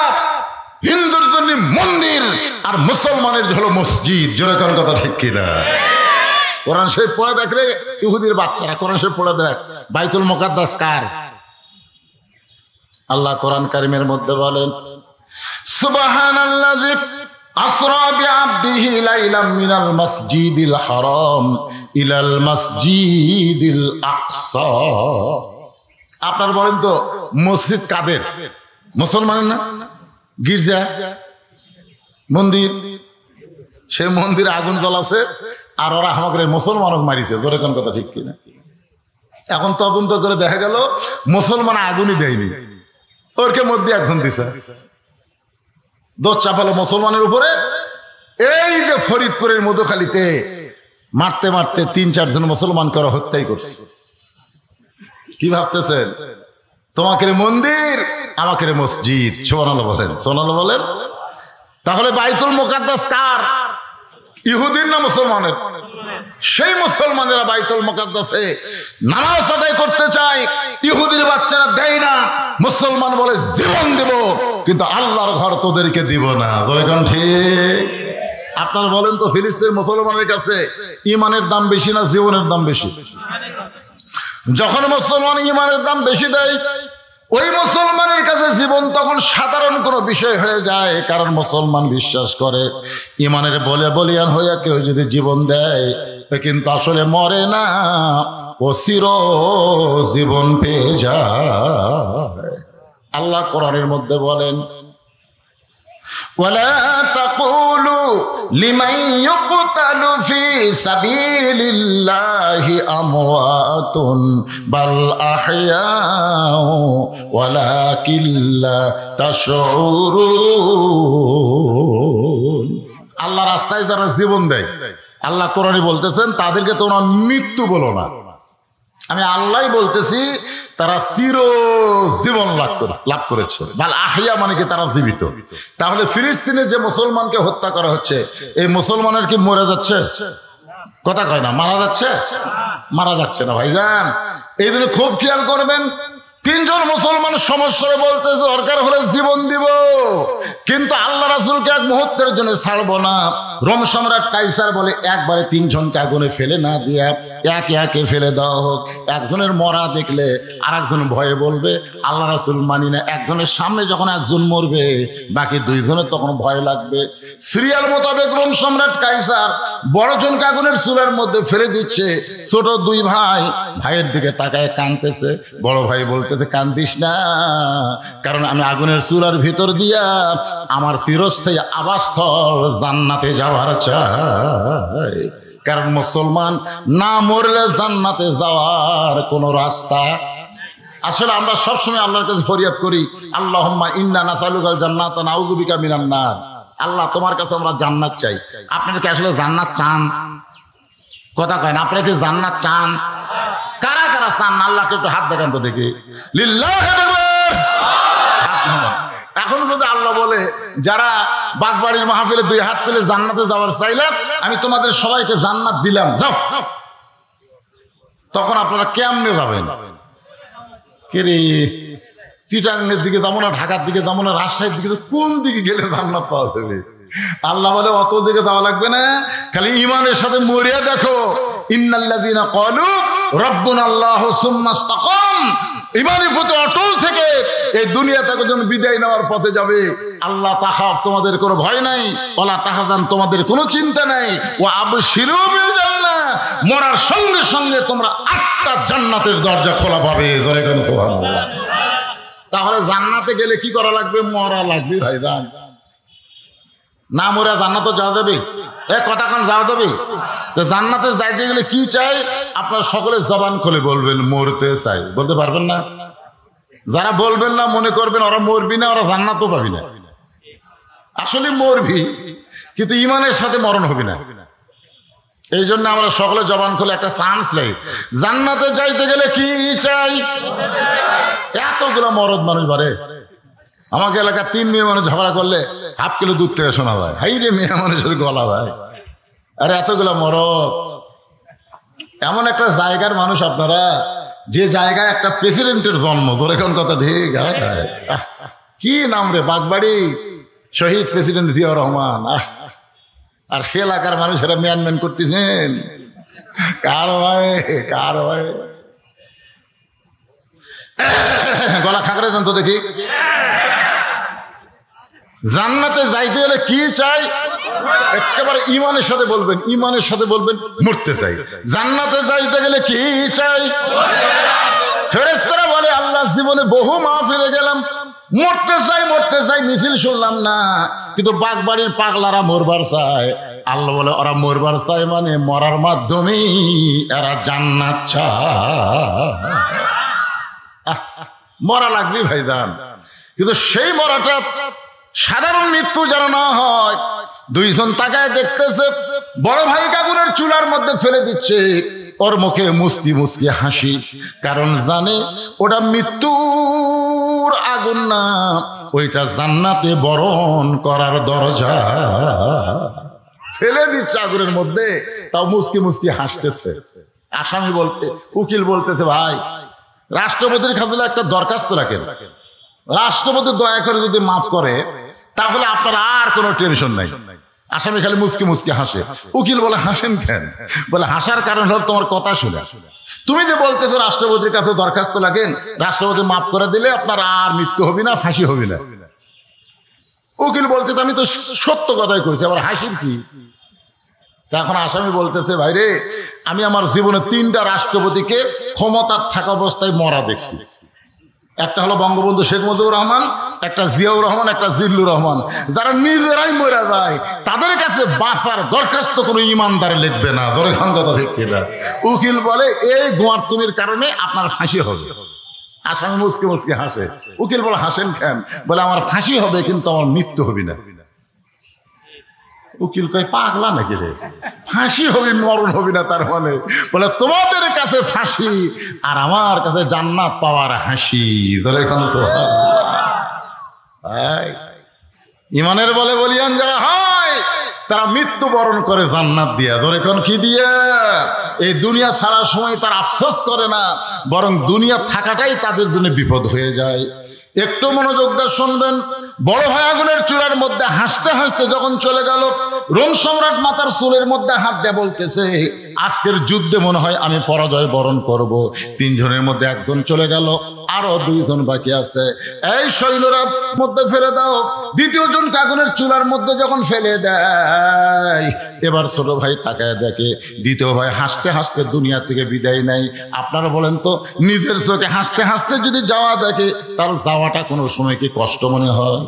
হিন্দুর জন্য মন্দির, আর মুসলমানের হলো মসজিদ। জোরে কোন কথা ঠিক কিনা? কোরআন শরীফ পড়ে দেখলে ইহুদির বাচ্চারা কোরআন শরীফ পড়ে দেখ, বাইতুল মুকাদ্দাস কার? আল্লাহ কোরআন কারীমের মধ্যে বলেন সুবহানাল্লাযী আসরা বিআবদিহি লাইলাম মিনাল মাসজিদিল হারাম ইলাল মাসজিদিল আকসা। আপনার বলেন তো মসজিদ কাদের? মুসলমানের না? গির্জা, মন্দির, সে মন্দিরে আগুন জ্বলাছে আর ওরা আমাকে মুসলমানক মারিছে। ধরে কোন কথা ঠিক কিনা? এখন তদন্ত করে দেখা গেল মুসলমান আগুনই দেয়নি, ওরকে মধ্যে একজন দিছে, দোষ চাপালো মুসলমানের উপরে। এই যে ফরিদপুরের মধুখালীতে মারতে মারতে ৩-৪ জন মুসলমানকে ওরা হত্যাই করছে। কি ভাবতেছেন? তোমাকে মন্দির, আমাকে মসজিদ। সুবহানাল্লাহ বলেন, সুবহানাল্লাহ বলেন। তাহলে বাইতুল মুকাদ্দাস কার? ইহুদির না মুসলমানের? সেই মুসলমানেরা বাইতুল মুকাদ্দাসে নামাজ আদায় করতে চায়, ইহুদির বাচ্চারা দেয় না। মুসলমান বলে জীবন দেব, কিন্তু আল্লাহর ঘর তোদেরকে দিব না। ঠিক আপনারা বলেন তো, ফিলিস্তিনের মুসলমানের কাছে ইমানের দাম বেশি না জীবনের দাম বেশি? যখন মুসলমান ইমানের দাম বেশি দেয়, ওই মুসলমানের কাছে জীবন তখন সাধারণ কোনো বিষয় হয়ে যায়। কারণ মুসলমান বিশ্বাস করে ইমানের বলে বলিয়ান হইয়া কেউ যদি জীবন দেয় কিন্তু আসলে মরে না, ও চির জীবন পেয়ে যায়। আল্লাহ কোরআনের মধ্যে বলেন, ولا تقولوا لمن يقتل في سبيل الله أموات بل أحياء ولكن لا تشعرون। আল্লাহ রাস্তায় যারা জীবন দেয়, আল্লাহ কোরআনে বলতেছেন তাদেরকে তোমরা মৃত্যু বলো না। আমি আল্লাহ বলতেছি তারা চির জীবন লাভ করেছে। বাল আহিয়া মানে কি তারা জীবিত। তাহলে ফিলিস্তিনে যে মুসলমানকে হত্যা করা হচ্ছে, এই মুসলমানের কি মরে যাচ্ছে? কথা কয় না, মারা যাচ্ছে? মারা যাচ্ছে না ভাইজান। এই জন্য খুব খেয়াল করবেন, তিনজন মুসলমান সমস্যায় বলতেছে দরকার হলে জীবন দিব, কিন্তু আল্লাহ রাসূলকে এক মুহূর্তের জন্য ছাড়বো না। রোম সম্রাট কাইসার বলে একবারে তিনজনকে আগুনে ফেলে না দিয়া একে একে ফেলে দেওয়া হোক। একজনের মরা দেখলে আর একজন ভয়ে বলবে আল্লাহ রাসূল মানি না। একজনের সামনে যখন একজন মরবে বাকি দুইজনের তখন ভয় লাগবে। সিরিয়াল মোতাবেক রোম সম্রাট কাইসার বড়জনকে আগুনের চুলার মধ্যে ফেলে দিচ্ছে। ছোট দুই ভাই ভাইয়ের দিকে তাকায় কাঁদতেছে। বড় ভাই বলতেছে কান্দিস না, কারণ আমি আগুনের চুলার ভিতর দিয়া আমার চিরস্থায়ী আবাসস্থল জান্নাতে যাওয়ার চাই। কারণ মুসলমান না মরলে জান্নাতে যাওয়ার কোনো রাস্তা। আসলে আমরা সবসময় আল্লাহর কাছে ফরিয়াদ করি, আল্লাহুম্মা ইন্না নাসালুকাল জান্নাতা নাউযু বিকা মিনান নার। আল্লাহ তোমার কাছে আমরা জান্নাত চাই। আপনারা কি আসলে জান্নাত চান? কথা কয় না, আপনারা কি জান্নাত চান? কারা কারা চান? আল্লাহকে একটু হাত দেখান তো দেখি। লিল্লাহি আকবার। এখন যদি আল্লাহ বলে যারা বাগবাড়ির মাহফিলে দুই হাত তুলে জান্নাতে যাওয়ার চাইলে আমি তোমাদের সবাইকে জান্নাত দিলাম, যাও, তখন আপনারা কেমনে যাবেন? কে রে, চিটাঙ্গের দিকে যাবো না, ঢাকার দিকে যাবো না, রাজশাহীর দিকে, কোন দিকে গেলে জান্নাত পাওয়া যাবে? আল্লাহ বলে অত দিকে যাওয়া লাগবে না, খালি ইমানের সাথে মরিয়া দেখো। ইন্নাল্লাযীনা ক্বালু রাব্বুনাল্লাহু সুম্মা ইসতাকাম, ইমানের প্রতি অটল থেকে এই দুনিয়া থেকে যখন বিদায় নেওয়ার পথে যাবে, আল্লাহ তাখাফ, তোমাদের কোনো ভয় নাই, ওয়ালা তাহজান, তোমাদের কোনো চিন্তা নাই, ওয়া আবশিরু বিল জান্নাহ, মরার সঙ্গে সঙ্গে তোমরা 8টা জান্নাতের দরজা খোলা পাবে। জোরে কোন সুবহানাল্লাহ। তাহলে জান্নাতে গেলে কি করা লাগবে? মরা লাগবে ভাইজান। না মরা জান্নাতে যাওয়া যাবে? কথা কান যাওয়া যাবে? তো জান্নাতে যাইতে গেলে কি চাই? আপনারা সকলে জবান খুলে বলবেন মরতে চাই। বলতে পারবেন না? যারা বলবেন না মনে করবেন ওরা মরবি না, ওরা জান্নাতও পাবি না। আসলে মরবি, কিন্তু ইমানের সাথে মরণ হবি না। এই জন্য আমরা সকলে জবান খুলে একটা চান্স নেই। জান্নাতে যাইতে গেলে কি চাই? এতগুলো মরদ মানুষ বাড়ে। আমাকে এলাকার 3 মেয়ে মানুষ ঝগড়া করলে হাফ কিলো দুধ থেকে শোনা যায়, হাই রে মেয়ে মানুষের গলা ভাই। আরে এতগুলো মরদ, এমন একটা জায়গার মানুষ আপনারা যে জায়গায় একটা প্রেসিডেন্টের জন্ম। তোর এখন কথা ঠিক, কি নাম রে, বাগবাড়ি, শহীদ প্রেসিডেন্ট জিয়াউর রহমান। আর সে এলাকার মানুষেরা ম্যান করতেছেন। কার ভাই, কার ভাই, গলা খাঁকড়ে দেন তো দেখি। জান্নাতে যাইতে গেলে কি চাই? একেবারে ইমানের সাথে বলবেন, ইমানের সাথে বলবেন মরতে চাই। জান্নাতে যাইতে গেলে কি চাই? ফেরেশতারা বলে আল্লাহ জীবনে বহু মাহফিলে গেলাম, মরতে চাই মরতে চাই, মিছিল শুনলাম না, কিন্তু বাগবাড়ির পাগলারা মরবার চায়। আল্লাহ বলে ওরা মরবার চায় মানে মরার মাধ্যমেই এরা জান্নাত চায়। মরা লাগবে ভাইজান, কিন্তু সেই মরাটা সাধারণ মৃত্যু যেন না হয়। দুইজন তাকায় দেখতেছে, বড় ভাই আগুনের চুলার মধ্যে ফেলে দিচ্ছে, ওর মুখে মুস্কি মুস্কি হাসি, কারণ জানে ওটা মৃত্যুর আগুন না, ওইটা জান্নাতে বরণ করার দরজা। ফেলে দিচ্ছে আগুনের মধ্যে, তাও মুস্কি মুস্কি হাসতেছে। আসামি বলতে, উকিল বলতেছে ভাই রাষ্ট্রপতির কাছে একটা দরখাস্ত রাখেন, রাষ্ট্রপতি দয়া করে যদি মাফ করে তাহলে আপনার আর কোনো টেনশন নাই। আসামি খালি মুচকি মুচকি হাসে। উকিল বলে হাসেন কেন? বলে হাসার কারণ হল তোমার কথা শুনে। তুমি যে বলতেছো রাষ্ট্রপতির কাছে দরখাস্ত লাগেন, রাষ্ট্রপতি মাফ করে দিলে আপনার আর মৃত্যু হবে না, ফাঁসি হবে না। উকিল বলতেছে আমি তো সত্য কথাই কইছি, আবার হাসির কি? এখন আসামি বলতেছে ভাইরে, আমি আমার জীবনে 3টা রাষ্ট্রপতিকে ক্ষমতার থাকা অবস্থায় মরা দেখছি। একটা হলো বঙ্গবন্ধু শেখ মুজিবুর রহমান, একটা জিয়াউর রহমান, একটা জিল্লুর রহমান। যারা নিজেরাই মরে যায় তাদের কাছে বাঁচার দরখাস্ত কোনো ইমানদার লিখবে না। ধরে খান কথা ঠিক কিনা? উকিল বলে এই গোয়ার্তুমির কারণে আপনার ফাঁসি হবে। আসামি মুচকে মুচকে হাসে। উকিল বলে হাসেন কেন? বলে আমার ফাঁসি হবে কিন্তু আমার মৃত্যু হবে না। উকিল কয় পাগলা নাকি রে, ফাঁসি হবি মরণ হবি না তার মানে? বলে তোমাদের কাছে ফাঁসি আর আমার কাছে জান্নাত পাওয়ার হাসি। ধরে ইমানের বলে বলিয়ান যারা হয় তারা মৃত্যুবরণ করে জান্নাত দিয়া। ধরে কোন কি দিয়া? এই দুনিয়া ছাড়ার সময় তার আফসোস করে না, বরং দুনিয়া থাকাটাই তাদের জন্য বিপদ হয়ে যায়। একটু মনোযোগ দিয়ে শুনবেন। বড় ভাই আগুনের চূড়ার মধ্যে হাসতে হাসতে যখন চলে গেল, রোম সম্রাট মাতার চুলের মধ্যে হাত দিয়ে বলতেছে আজকের যুদ্ধে মনে হয় আমি পরাজয় বরণ করব। 3 জনের মধ্যে একজন চলে গেল, আরো 2 জন বাকি আছে। এই সৈন্যরা মধ্যে ফেলে দাও। 2য় জনকে আগুনের চূড়ার মধ্যে যখন ফেলে দেয়, এবার ছোট ভাই তাকায় দেখে 2য় ভাই হাসতে হাসতে দুনিয়া থেকে বিদায় নেয়। আপনারা বলেন তো, নিজের চোখে হাসতে হাসতে যদি যাওয়া দেখে, তার যাওয়াটা কোনো সময় কি কষ্ট মনে হয়?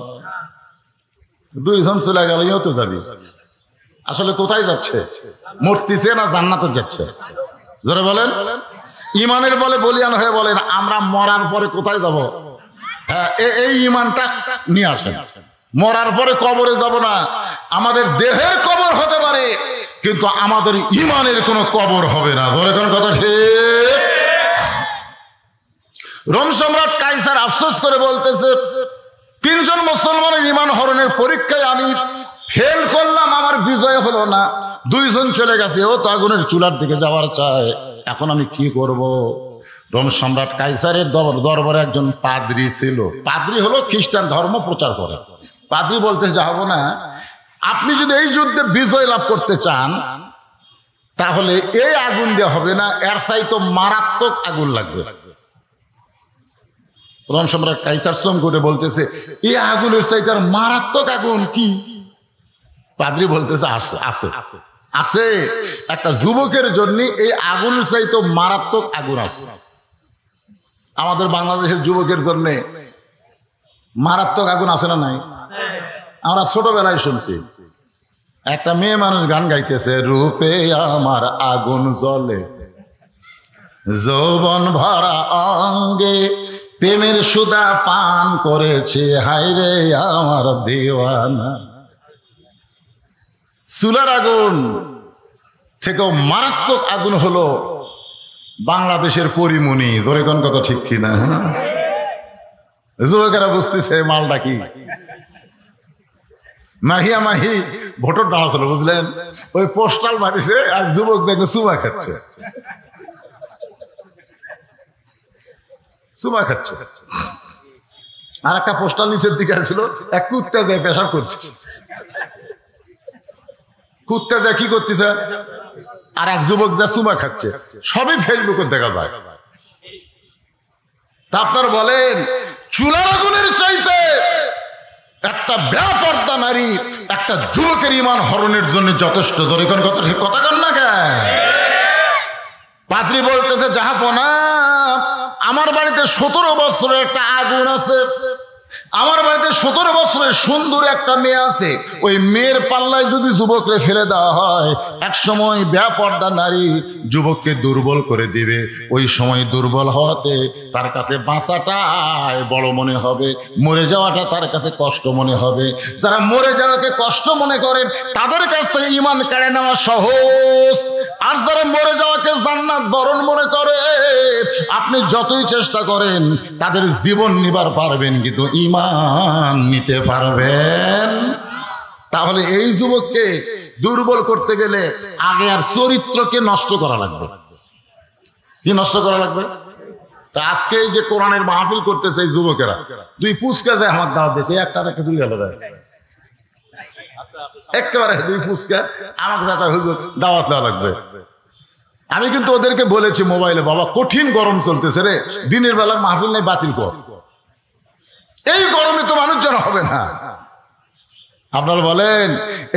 2 জন চলে গেল, ইও তো যাবি। আসলে কোথায় যাচ্ছে? মরতেছে না জান্নাতে যাচ্ছে? যারা বলেন ইমানের বলে বলিয়ান হয়ে বলেন আমরা মরার পরে কোথায় যাব? হ্যাঁ, এই ইমানটা নিয়ে আসেন। মরার পরে কবরে যাব না। আমাদের দেহের কবর হতে পারে, কিন্তু আমাদের ইমানের কোনো কবর হবে না। ধরে কোন কথা ঠিক? রোম সম্রাট কাইসার আফসোস করে বলতেছে 3 জন মুসলমানের ইমান হরণের পরীক্ষায় আমি ফেল করলাম, আমার বিজয় হলো না। 2 জন চলে গেছে, ও তো আগুনের চুলার দিকে যাওয়ার চায়। এখন আমি কি করব? রোম সম্রাট কাইসারের দরবারে একজন পাদ্রী ছিল। পাদ্রী হলো খ্রিস্টান ধর্ম প্রচার করে। পাদ্রী বলতে যাবো না, আপনি যদি এই যুদ্ধে বিজয় লাভ করতে চান তাহলে এই আগুন দিয়ে হবে না, এর চাইতে মারাত্মক আগুন লাগবে। রোম সম্রাট কাইসার সোম করে বলতেছে এই আগুনের চাইতে আর মারাত্মক আগুন কি? পাদ্রী বলতেছে আছে আছে আছে, একটা যুবকের জন্য এই আগুনের চাইতে মারাত্মক আগুন আছে। আমাদের বাংলাদেশের যুবকের জন্য মারাত্মক আগুন আছে না নাই? আমরা ছোটবেলায় শুনছি একটা মেয়ে মানুষ গান গাইতেছে, রূপে আমার আগুন জ্বলে যৌবন ভরা অঙ্গে, প্রেমের সুধা পান করেছে হায়রে আমার দেওয়ানা। চুলার আগুন থেকেও মারাত্মক আগুন হলো বাংলাদেশের পরিমণি। ধরে কোন কথা ঠিক কিনা? যুবকেরা বুঝতেছে মালটা কি। মাহিয়া মাহি ভোটর ডালা ছিল, বুঝলেন? ওই পোস্টাল মারিছে, আর যুবক দেখে চুমা খাচ্ছে, চুমা খাচ্ছে। আর একটা পোস্টাল নিচের দিকে ছিল, এক কুত্তা দেয় পেশাব করছে। কুত্তা দেয় কি করতেছে, আর এক যুবক যা চুমা খাচ্ছে। সবই ফেসবুকে দেখা যায়। তা আপনার বলেন চুলার আগুনের চাইতে একটা বেপরদা নারী একটা যুবকের ইমান হরণের জন্য যথেষ্ট। ধরে কোন কথা ঠিক কথা কন না কেন? পাদ্রী বলতেছে জাহাপনা, আমার বাড়িতে 17 বছরের একটা আগুন আছে। আমার বাড়িতে 17 বছরের সুন্দর একটা মেয়ে আছে। ওই মেয়ের পাল্লায় যদি যুবকরে ফেলে দেওয়া হয়, এক সময় বেপরদা নারী যুবককে দুর্বল করে দিবে। ওই সময় দুর্বল হওয়াতে তার কাছে বাঁচাটাই বড় মনে হবে, মরে যাওয়াটা তার কাছে কষ্ট মনে হবে। যারা মরে যাওয়াকে কষ্ট মনে করে তাদের কাছ থেকে ঈমান কেড়ে নেওয়া সহজ। আর যারা মরে যাওয়াকে জান্নাত বরণ মনে করে, আপনি যতই চেষ্টা করেন তাদের জীবন নিবার পারবেন, কিন্তু ঈমান নিতে পারবেন। তাহলে এই যুবককে দুর্বল করতে গেলে আগে আর চরিত্রকে নষ্ট করা লাগবে। কি নষ্ট করা লাগবে? তা আজকে এই যে কোরআনের মাহফিল করতেছে এই যুবকেরা, 2 পুচকা যায় আমার দাওয়াত দিয়েছে, একটা 2 গেল দেয়। একেবারে দুই ফুচকা আমাকে দেখা হুজুর দাওয়াত দেওয়া লাগবে। আমি কিন্তু ওদেরকে বলেছি মোবাইলে, বাবা কঠিন গরম চলতেছে রে, দিনের বেলার মাহফিল নেই, বাতিল কর, এই গরমে তো মানুষজন হবে না। আপনারা বলেন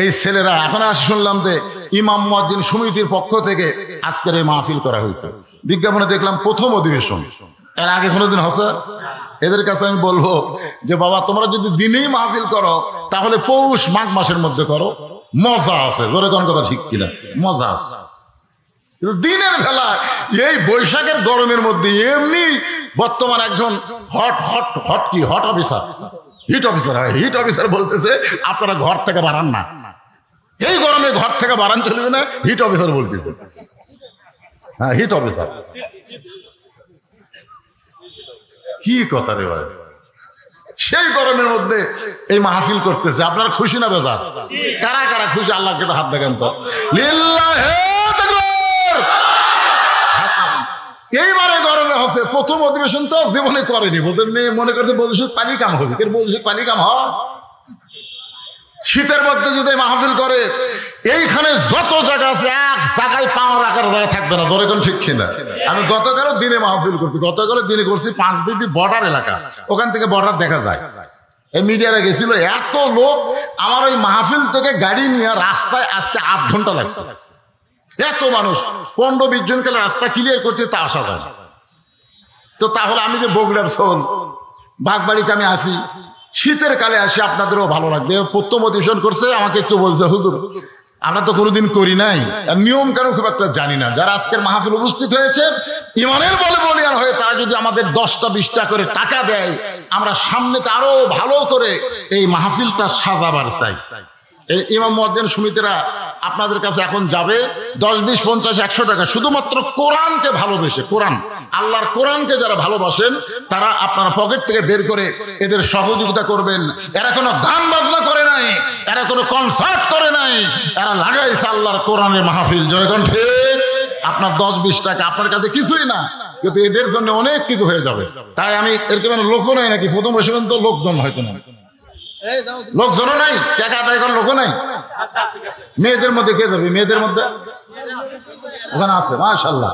এই ছেলেরা এখন আসে, শুনলাম যে ইমাম মুয়াজ্জিন সমিতির পক্ষ থেকে আজকের এই মাহফিল করা হয়েছে, বিজ্ঞাপনে দেখলাম প্রথম অধিবেশন, এর আগে কোনোদিন হচ্ছে? এদের কাছে আমি বলবো যে বাবা তোমরা যদি দিনেই মাহফিল করো তাহলে পৌষ মাঘ মাসের মধ্যে করো, মজা আছে, জোরে কোন কথা ঠিক কিনা, মজা আছে। কিন্তু দিনের বেলা এই বৈশাখের গরমের মধ্যে এমনি বর্তমান একজন হট অফিসার, হিট অফিসার বলতেছে আপনারা ঘর থেকে বাড়ান না, এই গরমে ঘর থেকে বাড়ান চলবে না, হিট অফিসার বলতেছে। হ্যাঁ, হিট অফিসার, কি কথা রে ভাই, সেই গরমের মধ্যে এই মাহফিল করতেছে। আপনারা খুশি না বেজার? কারা কারা খুশি আল্লাহকে হাত দেখেন তো। এইবারে গরমে হচ্ছে প্রথম অধিবেশন, তো জীবনে করেনি, বোঝেন মনে করছে বলছিস পানি কাম হবে, বলছিস পানি কাম হয়। শীতের মধ্যে যদি মাহফিল করে, এইখানে যত জায়গা আছে এক জায়গায় পাওয়া রাখার জায়গা থাকবে না, জোরে কোন ঠিক কিনা। আমি গতকালও দিনে মাহফিল করছি, গতকালও দিনে করছি 5 বিবি বর্ডার এলাকা, ওখান থেকে বর্ডার দেখা যায়। এই মিডিয়ারা গেছিল, এত লোক, আমার ওই মাহফিল থেকে গাড়ি নিয়ে রাস্তায় আসতে 8 ঘন্টা লাগছে, এত মানুষ, 15-20 জন কালে রাস্তা ক্লিয়ার করতে তা আসা যায়। তো তাহলে আমি যে বগুড়ার শোন বাগবাড়িতে আমি আসি, শীতের কালে আসি, আপনাদেরও ভালো লাগবে। প্রথম অধিবেশন করছে, আমাকে একটু বলছে হুজুর আমরা তো কোনোদিন করি নাই, আর নিয়ম কেন খুব একটা জানি না। যারা আজকের মাহফিল উপস্থিত হয়েছে ইমানের বলে বলিয়ান হয়ে, তারা যদি আমাদের 10টা-20টা করে টাকা দেয়, আমরা সামনেতে আরো ভালো করে এই মাহফিলটা সাজাবার চাই। এই ইমাম মুয়াজ্জিন সমিতিরা আপনাদের কাছে এখন যাবে 10, 20, 50, 100 টাকা, শুধুমাত্র কোরআনকে ভালোবেসে, কোরআন আল্লাহর কোরআনকে যারা ভালোবাসেন তারা আপনারা পকেট থেকে বের করে এদের সহযোগিতা করবেন। এরা কোনো গান বাজনা করে নাই, এরা কোনো কনসার্ট করে নাই, এরা লাগাইছে আল্লাহর কোরআনের মাহফিল, যখন ঠিক আপনার 10-20 টাকা আপনার কাছে কিছুই না, কিন্তু এদের জন্য অনেক কিছু হয়ে যাবে। তাই আমি এর মানে লোকও নাই নাকি, প্রথম বসবেন তো লোকজন হয়তো না, লোকজনও নাই, টাকা আদায় করার লোকও নাই। মেয়েদের মধ্যে কে যাবে? মেয়েদের মধ্যে ওখানে আছে মাশাআল্লাহ।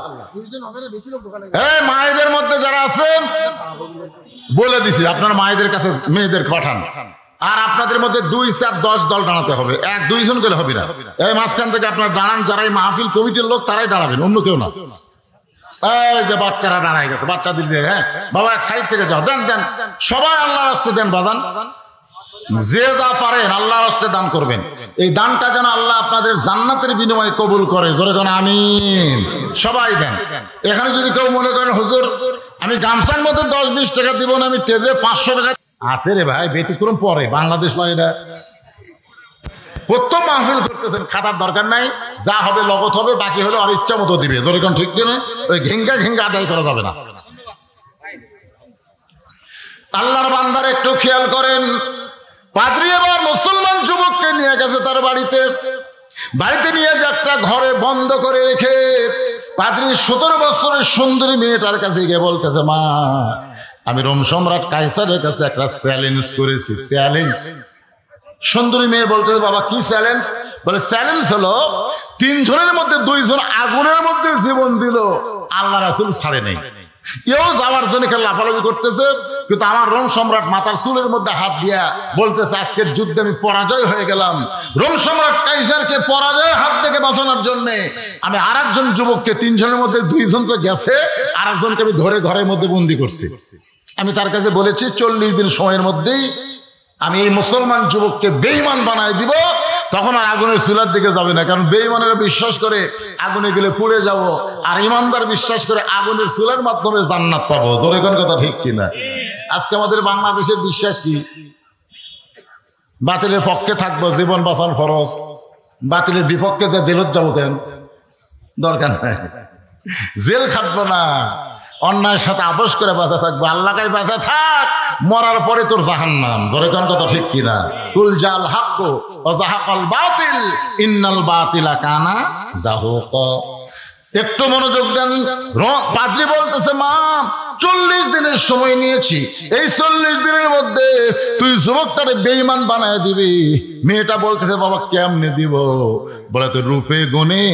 মায়েদের মধ্যে যারা আছেন বলে দিছি, আপনার মায়েদের কাছে মেয়েদের পাঠান। আর আপনাদের মধ্যে 2, 4, 10 দল দাঁড়াতে হবে, 1-2 জন করে হবে না। এই মাঝখান থেকে আপনার দাঁড়ান, যারা এই মাহফিল কমিটির লোক তারাই দাঁড়াবেন, অন্য কেউ না। এই যে বাচ্চারা দাঁড়ায় গেছে, বাচ্চাদের দিয়ে, হ্যাঁ বাবা এক সাইড থেকে যাও, দেন দেন, সবাই আল্লাহর রাস্তায় দেন বাজান, যে যা পারেন আল্লাহর রাস্তায় দান করবেন। এই দানটা যেন আল্লাহ আপনাদের জান্নাতের বিনিময়ে কবুল করে, জোরে যেন আমিন। সবাই দেন। এখানে যদি কেউ মনে করেন হুজুর আমি গামছার মধ্যে 10-20 টাকা দিব না, আমি টেজে 500 টাকা আছে রে ভাই, ব্যতিক্রম পরে বাংলাদেশ নয় এটা। প্রথম মাহফিল করতেছেন, খাতার দরকার নাই, যা হবে লগত হবে, বাকি হলে আর ইচ্ছা মতো দিবে, জোরে কোন ঠিক কিনা। ওই ঘেঙ্গা আদায় করা যাবে না। আল্লাহর বান্দার একটু খেয়াল করেন, পাদ্রী এবার মুসলমান যুবককে নিয়ে গেছে তার বাড়িতে নিয়ে যে একটা ঘরে বন্ধ করে রেখে পাদ্রী 17 বছরের সুন্দরী মেয়েটার কাছে গিয়ে বলতেছে, মা আমি রোম সম্রাট কাইসারের কাছে একটা চ্যালেঞ্জ করেছি। চ্যালেঞ্জ? সুন্দরী মেয়ে বলতেছে, বাবা কি চ্যালেঞ্জ? বলে চ্যালেঞ্জ হলো 3 জনের মধ্যে 2 জন আগুনের মধ্যে জীবন দিল, আল্লাহ রাসূল ছাড়ে নাই। এও যাওয়ার জন্য লাফালাফি করতেছে, কিন্তু আমার রোম সম্রাট মাথার চুলের মধ্যে হাত দিয়া বলতেছে, আজকের যুদ্ধে আমি পরাজয় হয়ে গেলাম। রোম সম্রাট কাইসারকে পরাজয়ের হাত থেকে বাঁচানোর জন্য আমি আরেকজন যুবককে, 3 জনের মধ্যে 2 জন তো গেছে, আরেকজনকে আমি ধরে ঘরের মধ্যে বন্দি করছি। আমি তার কাছে বলেছি 40 দিন সময়ের মধ্যেই আমি এই মুসলমান যুবককে বেঈমান বানায় দিব, তখন আর আগুনের চুলার দিকে যাবে না। কারণ বেঈমানেরা বিশ্বাস করে আগুনে গেলে পুড়ে যাব, আর ইমানদার বিশ্বাস করে আগুনের চুলার মাধ্যমে জান্নাত পাবো। জোরে কোন কথা ঠিক কিনা? আজকে আমাদের বাংলাদেশের বিশ্বাস কি? বাতিলের পক্ষে থাকবো, জীবন বাঁচান ফরজ, বাতিলের বিপক্ষে যে জেলত যাবো কেন? দরকার নাই, জেল খাটবো না, অন্যায়ের সাথে আপোষ করে বাঁচা থাকবো। আল্লাহকে বাঁচা থাক, মরার পরে তোর জাহান্নাম। জোরে কোন কথা ঠিক কিনা? কুল জাল হাক্ক ওয়া যাহাকাল বাতিল ইন্নাল বাতিলা কানা যাহুকা। একটু মনোযোগ দেন। পাদ্রী বলতেছে, মা 40 দিনের সময় নিয়েছি, এই 40 দিনের মধ্যে তুই যুবকটারে বেঈমান বানায় দিবি। মেয়েটা বলতেছে বাবা কেমনে দিব? বলে তুই রূপে গুণে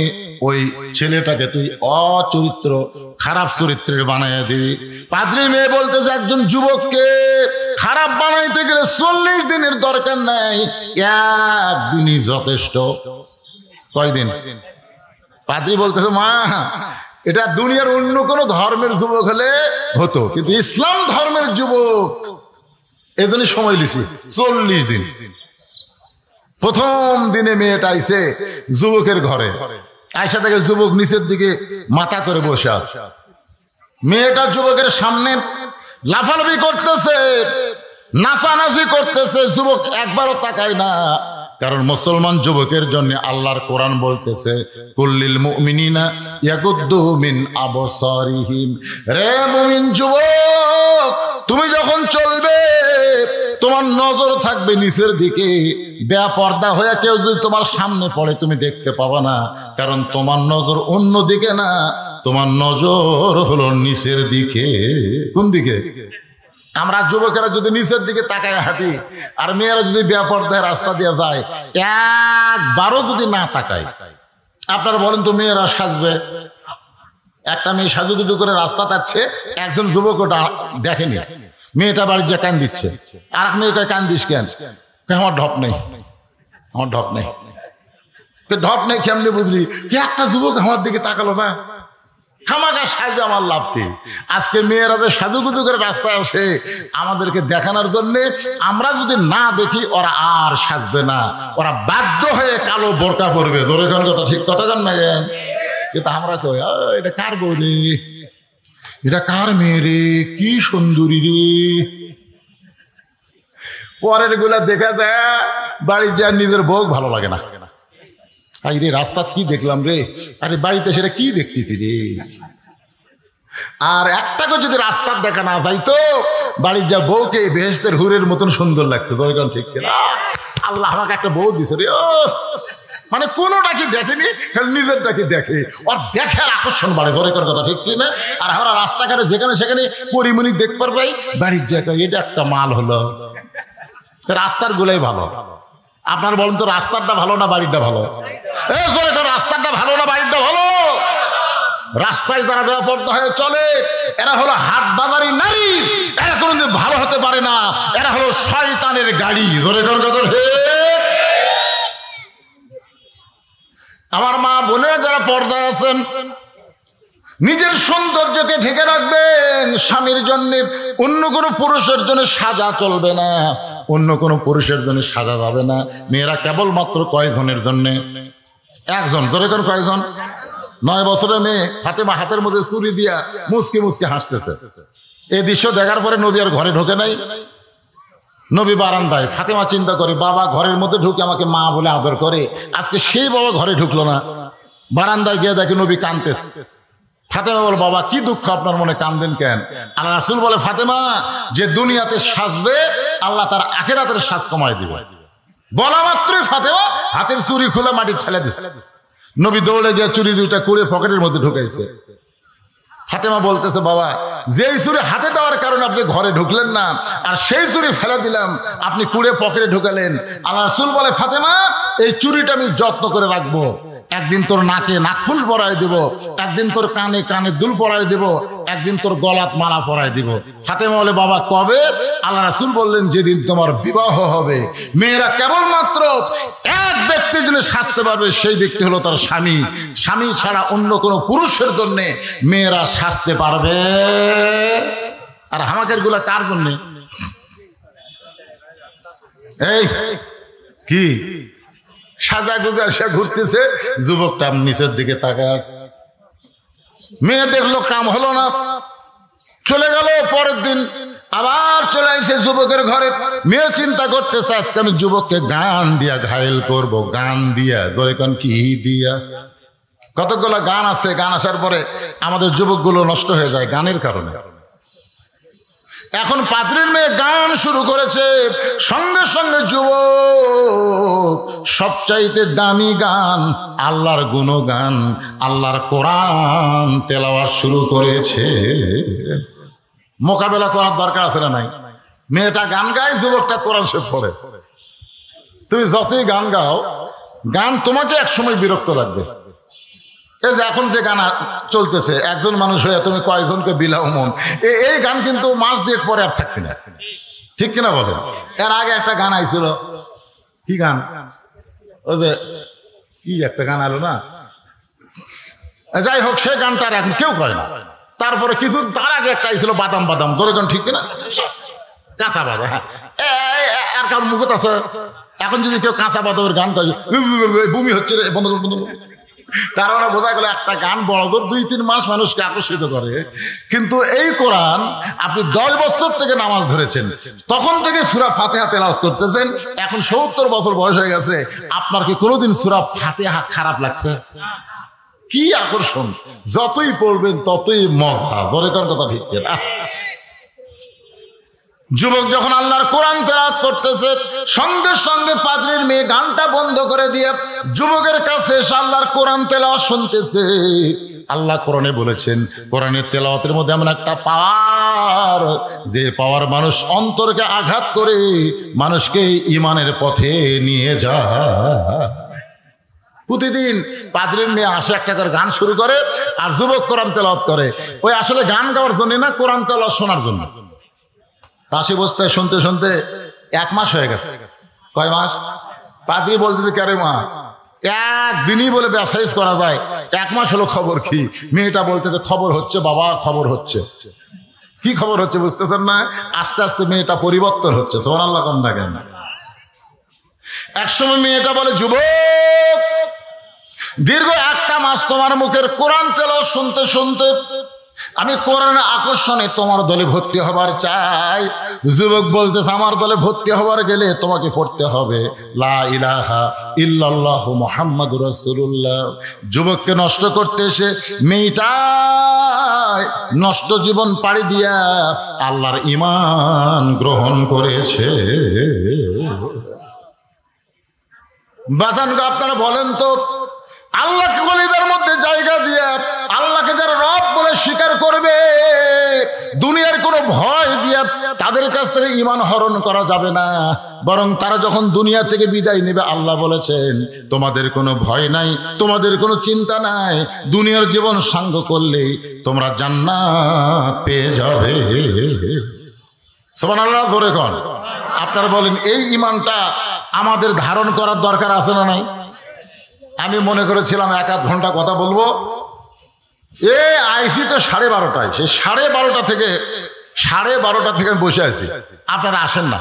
ওই ছেলেটাকে তুই অচরিত্র খারাপ চরিত্রের বানায় দিবি। পাদ্রী মেয়ে বলতেছে একজন যুবককে খারাপ বানাইতে গেলে 40 দিনের দরকার নাই, একদিনই যথেষ্ট। কয়দিন? পাদ্রী বলতেছে মা এটা দুনিয়ার অন্য কোনো ধর্মের যুবক হলে হতো, কিন্তু ইসলাম ধর্মের যুবক এজন্য সময় লিছি 40 দিন। প্রথম দিনে মেয়েটা আইছে যুবকের ঘরে, আয়সা থেকে যুবক নিচের দিকে মাথা করে বসে আছে। মেয়েটা যুবকের সামনে লাফালাফি করতেছে, নাচানাচি করতেছে। যুবক একবারও তাকায় না, কারণ মুসলমান যুবকের জন্য আল্লাহর কোরআন বলতেছে কুল্লিল মুমিনিনা ইয়াগুদ্দু মিন আবসারিহিম। রে মুমিন যুবক, তুমি যখন চলবে তোমার নজর থাকবে নিচের দিকে। বেপর্দা হয়ে কেউ যদি তোমার সামনে পড়ে তুমি দেখতে পাবা না, কারণ তোমার নজর অন্য দিকে না, তোমার নজর হলো নিচের দিকে। কোন দিকে? আমরা যুবকেরা যদি নিচের দিকে তাকায় হাঁটি আর মেয়েরা যদি বেপর্দায় রাস্তা দিয়ে যায়, একবারও যদি না তাকায়, আপনারা বলেন তো মেয়েরা সাজবে? একটা মেয়ে সাজুগুজু করে রাস্তা যাচ্ছে, একজন যুবক ওটা দেখেনি, মেয়েটা বাড়ি যে কান দিচ্ছে, আর এক মেয়েকে কান দিস কেন? আমার ঢপ নেই, আমার ঢপ নেই। ঢপ নেই কেমনি বুঝলি? একটা যুবক আমার দিকে তাকালো না, খামাকা সাজে আমার লাভ কি? আজকে মেয়েরা যে সাজুগুজু করে রাস্তায় আসে আমাদেরকে দেখানোর জন্য, আমরা যদি না দেখি ওরা আর সাজবে না, ওরা বাধ্য হয়ে কালো বোরকা পরবে। ধরে কোন কথা, ঠিক কথা জান না? কিন্তু আমরা কই এটা কার বউ রে, এটা কার মেয়ে রে, কি সুন্দরী রে। পরের গুলা দেখা যায় বাড়ির যা নিজের বউ ভালো লাগে না। আই রে রাস্তা কি দেখলাম রে, আরে বাড়িতে সেটা কি দেখতেছি রে। আর একটাকে যদি রাস্তার দেখা না যাইতো, বাড়ির যা বউকে বেহেশতের হুরের মতন সুন্দর লাগতো। দরকার ঠিক কিনা? আল্লাহ আমাকে একটা বউ দিছে রে, ও মানে কোনোটা কি দেখেনি, নিজেরটা কি দেখে, ওর দেখার আকর্ষণ বাড়ে। দরকার কথা ঠিক কিনা? আর আমরা রাস্তাঘাটে যেখানে সেখানে পরিমণি দেখ পারবাই, বাড়ির জায়গা এটা একটা মাল হলো। রাস্তার গুলাই ভালো। আপনার বলেন তো রাস্তাটা ভালো না বাড়িটা ভালো? রাস্তাটা ভালো না বাড়িটা ভালো? রাস্তায় যারা বেপরদা হয়ে চলে এরা হলো হাট বাজারি নারী, এরা কোনোদিন ভালো হতে পারে না, এরা হলো শয়তানের গাড়ি। জোরে কর কথা। আমার মা বোনেরা যারা পর্দায় আছেন, নিজের সৌন্দর্যকে ঢেকে রাখবেন। স্বামীর জন্য অন্য কোনো পুরুষের জন্য সাজা চলবে না, অন্য কোনো পুরুষের জন্য সাজা যাবে না। মেয়েরা কেবলমাত্র কয়জনের জন্য? একজন। জোরে কোন কয়জন? 9 বছরের মেয়ে ফাতেমা হাতের মধ্যে চুরি দিয়া মুচকে মুচকে হাসতেছে। এই দৃশ্য দেখার পরে নবী আর ঘরে ঢোকে নাই, নবী বারান্দায়। ফাতেমা চিন্তা করে বাবা ঘরের মধ্যে ঢুকে আমাকে মা বলে আদর করে, আজকে সেই বাবা ঘরে ঢুকলো না। বারান্দায় গিয়ে দেখে নবী কাঁদতেছে। ফাতেমা বলে বাবা কি দুঃখ আপনার মনে, কান্দেন কেন? আল্লাহ রাসূল বলে ফাতেমা যে দুনিয়াতে সাজবে আল্লাহ তার আখিরাতের সাজ কমায় দিবে। বলা মাত্রই ফাতেমা হাতের চুরি খুলে মাটি ঠেলে দিছে। নবী দৌড়ে গিয়ে চুরি দুইটা কুড়ে পকেটের মধ্যে ঢুকাইছে। ফাতেমা বলতেছে বাবা যেই চুরি হাতে দেওয়ার কারণে আপনি ঘরে ঢুকলেন না, আর সেই চুরি ফেলে দিলাম, আপনি কুড়ে পকেটে ঢুকালেন। আল্লাহ রাসূল বলে ফাতেমা এই চুরিটা আমি যত্ন করে রাখবো, একদিন তোর নাকে নাকফুল পরাই দিব, একদিন তোর কানে কানে দুল পরাই দিব, একদিন তোর গলাত মালা পরাই দিব। ফাতেমা বলে বাবা কবে? আল্লাহ রাসূল বললেন যেদিন তোমার বিবাহ হবে। মেয়েরা কেবলমাত্র এক ব্যক্তির জন্য সাজতে পারবে, সেই ব্যক্তি হলো তার স্বামী। স্বামী ছাড়া অন্য কোনো পুরুষের জন্য মেয়েরা সাজতে পারবে। আর হামাকের গুলা কার জন্য? এই কি সাজা গুজা সে ঘুরতেছে, যুবকটা নিচের দিকে তাকায় আছে। মেয়ে দেখলো কাম হলো না, চলে গেল। পরের দিন আবার চলে আসছে যুবকের ঘরে। মেয়ে চিন্তা করতেছে আজকে আমি যুবককে গান দিয়া ঘায়েল করব। গান দিয়া, জোরে কান কি দিয়া? কতগুলো গান আছে, গান আসার পরে আমাদের যুবকগুলো নষ্ট হয়ে যায় গানের কারণে। এখন পাত্রীর মেয়ে গান শুরু করেছে, সঙ্গে সঙ্গে যুবক সবচাইতে দামি গান আল্লাহর গুণগান, আল্লাহর কোরআন তেলাওয়াত শুরু করেছে। মোকাবেলা করার দরকার আছে না নাই? মেয়েটা গান গায়, যুবকটা কোরআন শরীফ পড়ে। তুমি যতই গান গাও, গান তোমাকে একসময় বিরক্ত লাগবে। এই যে এখন যে গান চলতেছে, একজন মানুষ হয়ে তুমি কয়জনকে বিলাও মন, এই গান কিন্তু মাস দিয়ে পরে আর থাকবে না, ঠিক কিনা বলেন? এর আগে একটা গান আইছিল, কি গান, ওই যে কি একটা গান আলো না, যাই হোক, সেই গানটা আর এখন কেউ কয় না। তারপরে কিছু তার আগে একটা আইছিল বাদাম বাদাম, জোরে গান, ঠিক কিনা? কাঁচা বাদাম, হ্যাঁ, আর কারণ মুখত আছে। এখন যদি কেউ কাঁচা বাদামের গান করে, বমি হচ্ছে রে, বন্ধ বন্ধ, তার মানে বোঝা গেল একটা গান বড় 2-3 মাস মানুষকে আকর্ষিত করে। কিন্তু এই কোরআন আপনি 10 বছর থেকে নামাজ ধরেছেন, তখন থেকে সূরা ফাতিহা তেলাওয়াত করতেছেন, এখন 70 বছর বয়স হয়ে গেছে, আপনার কি কোনোদিন সূরা ফাতিহা খারাপ লাগছে? কি আকর্ষণ, যতই পড়বেন ততই মজা, জোরে কোন কথা ঠিক কিনা? যুবক যখন আল্লাহর কোরআন তেলাওয়াত করতেছে, সঙ্গে সঙ্গে পাদ্রীর মেয়ে গানটা বন্ধ করে দিয়ে যুবকের কাছে এসে আল্লাহর কোরআন তেলাওয়াত শুনতেছে। আল্লাহ কোরআনে বলেছেন, কোরআনের তেলাওয়াতের মধ্যে এমন একটা পাওয়ার, যে পাওয়ার মানুষ অন্তরকে আঘাত করে মানুষকে ঈমানের পথে নিয়ে যায়। প্রতিদিন পাদ্রীর মেয়ে আসে, একটা করে গান শুরু করে, আর যুবক কোরআন তেলাওয়াত করে। ওই আসলে গান গাওয়ার জন্য না, কোরআন তেলাওয়াত শোনার জন্য। পাশে বসতে শুনতে শুনতে 1 মাস হয়ে গেছে। কয় মাস? পাদ্রী বলতে কারে মা, একদিনই বলে ব্যাসাইজ করা যায়, 1 মাস হলো খবর কি? মেয়েটা বলতে খবর হচ্ছে বাবা, খবর হচ্ছে। কি খবর হচ্ছে বুঝতেছেন না? আস্তে আস্তে মেয়েটা পরিবর্তন হচ্ছে। সুবহানাল্লাহ কোন না কেন? একসময় মেয়েটা বলে, যুবক, দীর্ঘ 1 মাস তোমার মুখের কোরআন তেলাওয়াত শুনতে শুনতে আমি কোরআনের আকর্ষণে তোমার দলে ভর্তি হবার চাই। যুবক বলতেছে, আমার দলে ভর্তি হবার গেলে তোমাকে পড়তে হবে লা ইলাহা ইল্লাল্লাহু মুহাম্মাদুর রাসূলুল্লাহ। যুবককে নষ্ট করতে এসে মেয়েটা নষ্ট জীবন পাড়ি দিয়া আল্লাহর ঈমান গ্রহণ করেছে। বাজানগো, আপনারা বলেন তো, আল্লাহকে কলিজার মধ্যে জায়গা দিয়ে আল্লাহকে যারা রব বলে স্বীকার করবে, দুনিয়ার কোনো ভয় দিয়ে তাদের কাছ থেকে ঈমান হরণ করা যাবে না। বরং তারা যখন দুনিয়া থেকে বিদায় নেবে, আল্লাহ বলেছেন, তোমাদের কোনো ভয় নাই, তোমাদের কোনো চিন্তা নাই, দুনিয়ার জীবন সাঙ্গ করলে তোমরা জান্নাত পেয়ে যাবে। সুবহানাল্লাহ, জোরে কোন। আপনারা বলেন, এই ঈমানটা আমাদের ধারণ করার দরকার আছে না নাই? আমি মনে করেছিলাম 1-8 ঘন্টা কথা বলবো, আইসি তো 12:30টায়। সেই 12:30 থেকে 12:30 থেকে আমি বসে আছি, আপনারা আসেন না।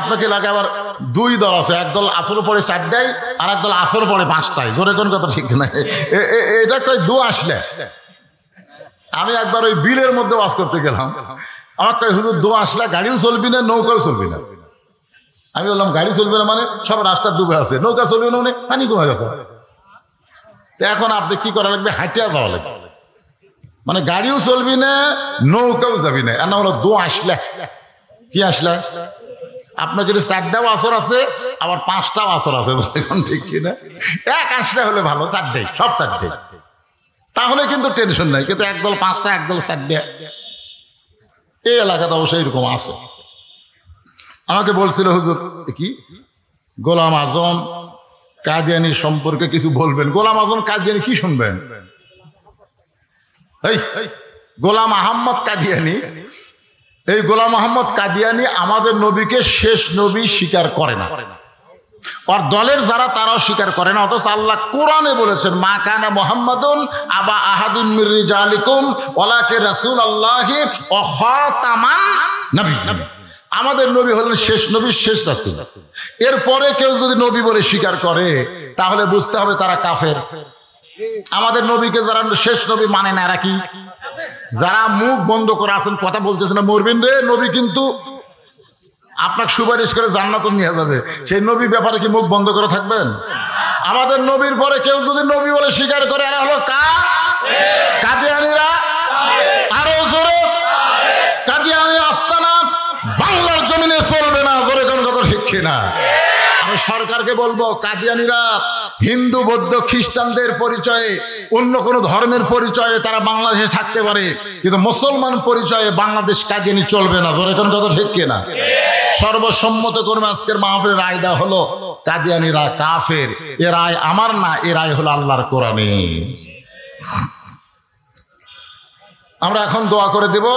আপনাকে লাগে আবার 2 দল আছে, একদল আসর পরে 4টায়, আর একদল আসর পরে 5টায়। জোরে কোন কথা ঠিক না? এটা কই দু আসলে। আমি একবার ওই বিলের মধ্যে ওয়াজ করতে গেলাম, আমার কই হুজুর দু আসলে গাড়িও চলবি না, নৌকাও চলবি না। আমি বললাম, গাড়ি চলবে না মানে? সব রাস্তা ডুবে আছে, নৌকা চলবে না মানে পানি কমে গেছে। তো এখন আপনি কি করা লাগবে? হাঁটিয়া যাওয়া লাগবে, মানে গাড়িও চলবি না, নৌকাও যাবি না। আর না হলো দু আসলে। কি আসলে? আপনাকে 4টাও আসর আছে, আবার 5টাও আসর আছে, এখন ঠিক কিনা? 1 আসলে হলে ভালো, 4টাই, সব 4টাই, তাহলে কিন্তু টেনশন নাই। কিন্তু একদল 5টা, একদল 4টে, এই এলাকাতে অবশ্যই এরকম আছে। আমাকে বলছিল, হুজুর কি গোলাম আজম কাদিয়ানি সম্পর্কে কিছু বলবেন। গোলাম আজম কাদিয়ানি কি শুনবেন? এই গোলাম আহম্মদ কাদিয়ানি, এই গোলাম আহম্মদ কাদিয়ানি আমাদের নবীকে শেষ নবী স্বীকার করে না, আর দলের যারা তারাও স্বীকার করে না। অথচ আল্লাহ কোরআনে বলেছেন, মা কানা মুহাম্মাদুন আবা আহাদিম মির রিজালিকুম ওয়ালাকিন রাসূলুল্লাহি ওয়া খাতামান নবিয়্যিন। আমাদের নবী হলেন শেষ নবী, শেষ রাসূল। এরপরে কেউ যদি নবী বলে স্বীকার করে, তাহলে বুঝতে হবে তারা কাফের। আমাদের নবীকে যারা শেষ নবী মানে না, এরা কি? যারা মুখ বন্ধ করে আছেন, কথা বলতেছে না, মরবেন রে, নবী কিন্তু আপনাকে সুপারিশ করে জান্নাতে নিয়ে যাবে, সেই নবী ব্যাপারে কি মুখ বন্ধ করে থাকবেন? আমাদের নবীর পরে কেউ যদি নবী বলে স্বীকার করে, এরা হলো কাদিয়ানীরা। আরো জোরে, কাদিয়ানী আস্তানা বাংলার জমিনে চলবে না। জোরে কোন কথা ঠিক কিনা? আমি সরকারকে বলবো, কাদিয়ানীরা হিন্দু, বৌদ্ধ, খ্রিস্টানদের পরিচয়ে অন্য কোনো ধর্মের পরিচয়ে তারা বাংলাদেশে থাকতে পারে, কিন্তু মুসলমান পরিচয়ে বাংলাদেশ কাদিয়ানি চলবে না। ধরে কোন কথা ঠিক কিনা? সর্বসম্মত কর্মে আজকের মাহফিলের রায় দেওয়া হলো কাদিয়ানিরা কাফের। এ রায় আমার না, এ রায় হলো আল্লাহর কোরআনে। আমরা এখন দোয়া করে দেব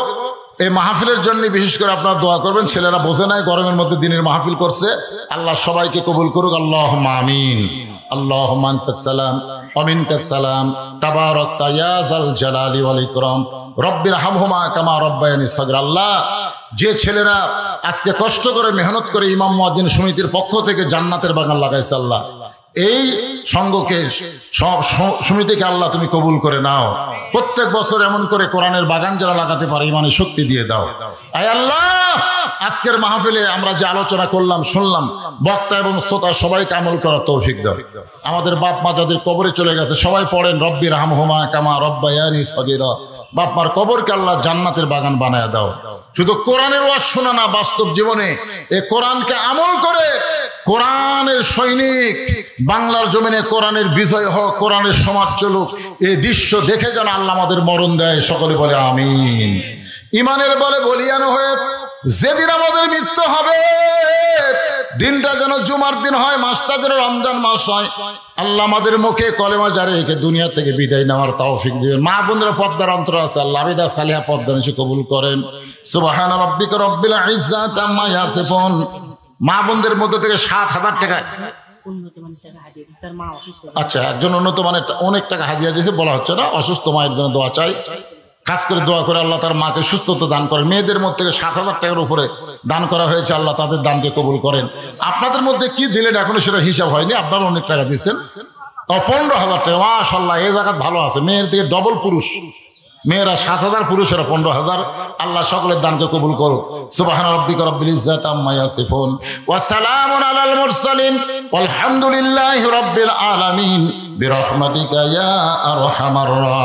এই মাহফিলের জন্য। বিশেষ করে আপনারা দোয়া করবেন, ছেলেরা বোঝে নাই গরমের মধ্যে দিনের মাহফিল করছে। আল্লাহ সবাইকে কবুল করুক। আল্লাহুম্মা আমিন। আল্লাহুম্মা আনতাস সালাম ওয়া মিনকাস সালাম তাবারাকতা ইয়া যাল জালালি ওয়াল ইকরাম রব্বিরহামহুমা কামা রব্বায়ানি সগীরা। আল্লাহ, যে ছেলেরা আজকে কষ্ট করে মেহনত করে ইমাম মুয়াজ্জিন সমিতির পক্ষ থেকে জান্নাতের বাগান লাগাইছে, আল্লাহ এই সংঘকে সব সমিতিকে আল্লাহ তুমি কবুল করে নাও। প্রত্যেক বছর এমন করে কোরআনের বাগান যারা লাগাতে পারে ইমানের শক্তি দিয়ে দাও। আয় আল্লাহ, আজকের মাহফিলে আমরা যে আলোচনা করলাম, শুনলাম, বক্তা এবং শ্রোতা সবাইকে আমল করার তৌফিক দাও। আমাদের বাপ মা যাদের কবরে চলে গেছে সবাই পড়েন রব্বিরহামহুমা কামা রব্বায়ানি সগীরা। বাপ মার কবরকে আল্লাহ জান্নাতের বাগান বানায় দাও। শুধু কোরআনের ওয়াজ শোনা না, বাস্তব জীবনে এই কোরআনকে আমল করে কোরআনের সৈনিক বাংলার জমিনে কোরআনের বিজয় হোক, কোরআনের সমাজ চলুক। এই দৃশ্য দেখে যেন আল্লাহ আমাদের মরণ দেয়। সকলে বলে আমিন। ইমানের বলে বলিয়ান হয়ে যেদিন আমাদের মৃত্যু হবে, দিনটা যেন জুমার দিন হয়, মাসটা যেন রমজান মাস হয়। আল্লাহ আমাদের মুখে কলেমা জারি রেখে দুনিয়া থেকে বিদায় নেওয়ার তৌফিক দিবেন। মা বোনরা পর্দার অন্তর আছে, আল্লাহ আবিদা সালিহা পর্দা নিচে কবুল করেন। সুবহানা রাব্বিকা রাব্বিল ইজ্জাতি আম্মা ইয়াসিফুন। মা বোনদের মধ্যে থেকে 7,000 টাকা, আচ্ছা একজন উন্নত মানের অনেক টাকা হাদিয়া দিয়েছে, বলা হচ্ছে না। অসুস্থ মায়ের জন্য দোয়া চাই, খাস করে দোয়া করে আল্লাহ তার মাকে সুস্থতা দান করেন। মেয়েদের মধ্যে থেকে 7,000 টাকার উপরে দান করা হয়েছে, আল্লাহ তাদের দানকে কবুল করেন। আপনাদের মধ্যে কি দিলেন এখনো সেটা হিসাব হয়নি, আপনারা অনেক টাকা দিয়েছেন। 15,000 টাকা, মাশাআল্লাহ, এই জায়গা ভালো আছে। মেয়ের দিকে ডবল পুরুষ, মেয়েরা 7,000, পুরুষেরা 15,000। আল্লাহ সকলের দানকে কবুল করুক। সুবহানা রাব্বিকা রাব্বিল ইজ্জাতি আম্মা ইয়াসিফুন ওয়া সালামুন আলাল মুরসালিন ওয়ালহামদুলিল্লাহি রাব্বিল আলামিন বিরহমাতিকা ইয়া আরহামার রাহিমিন।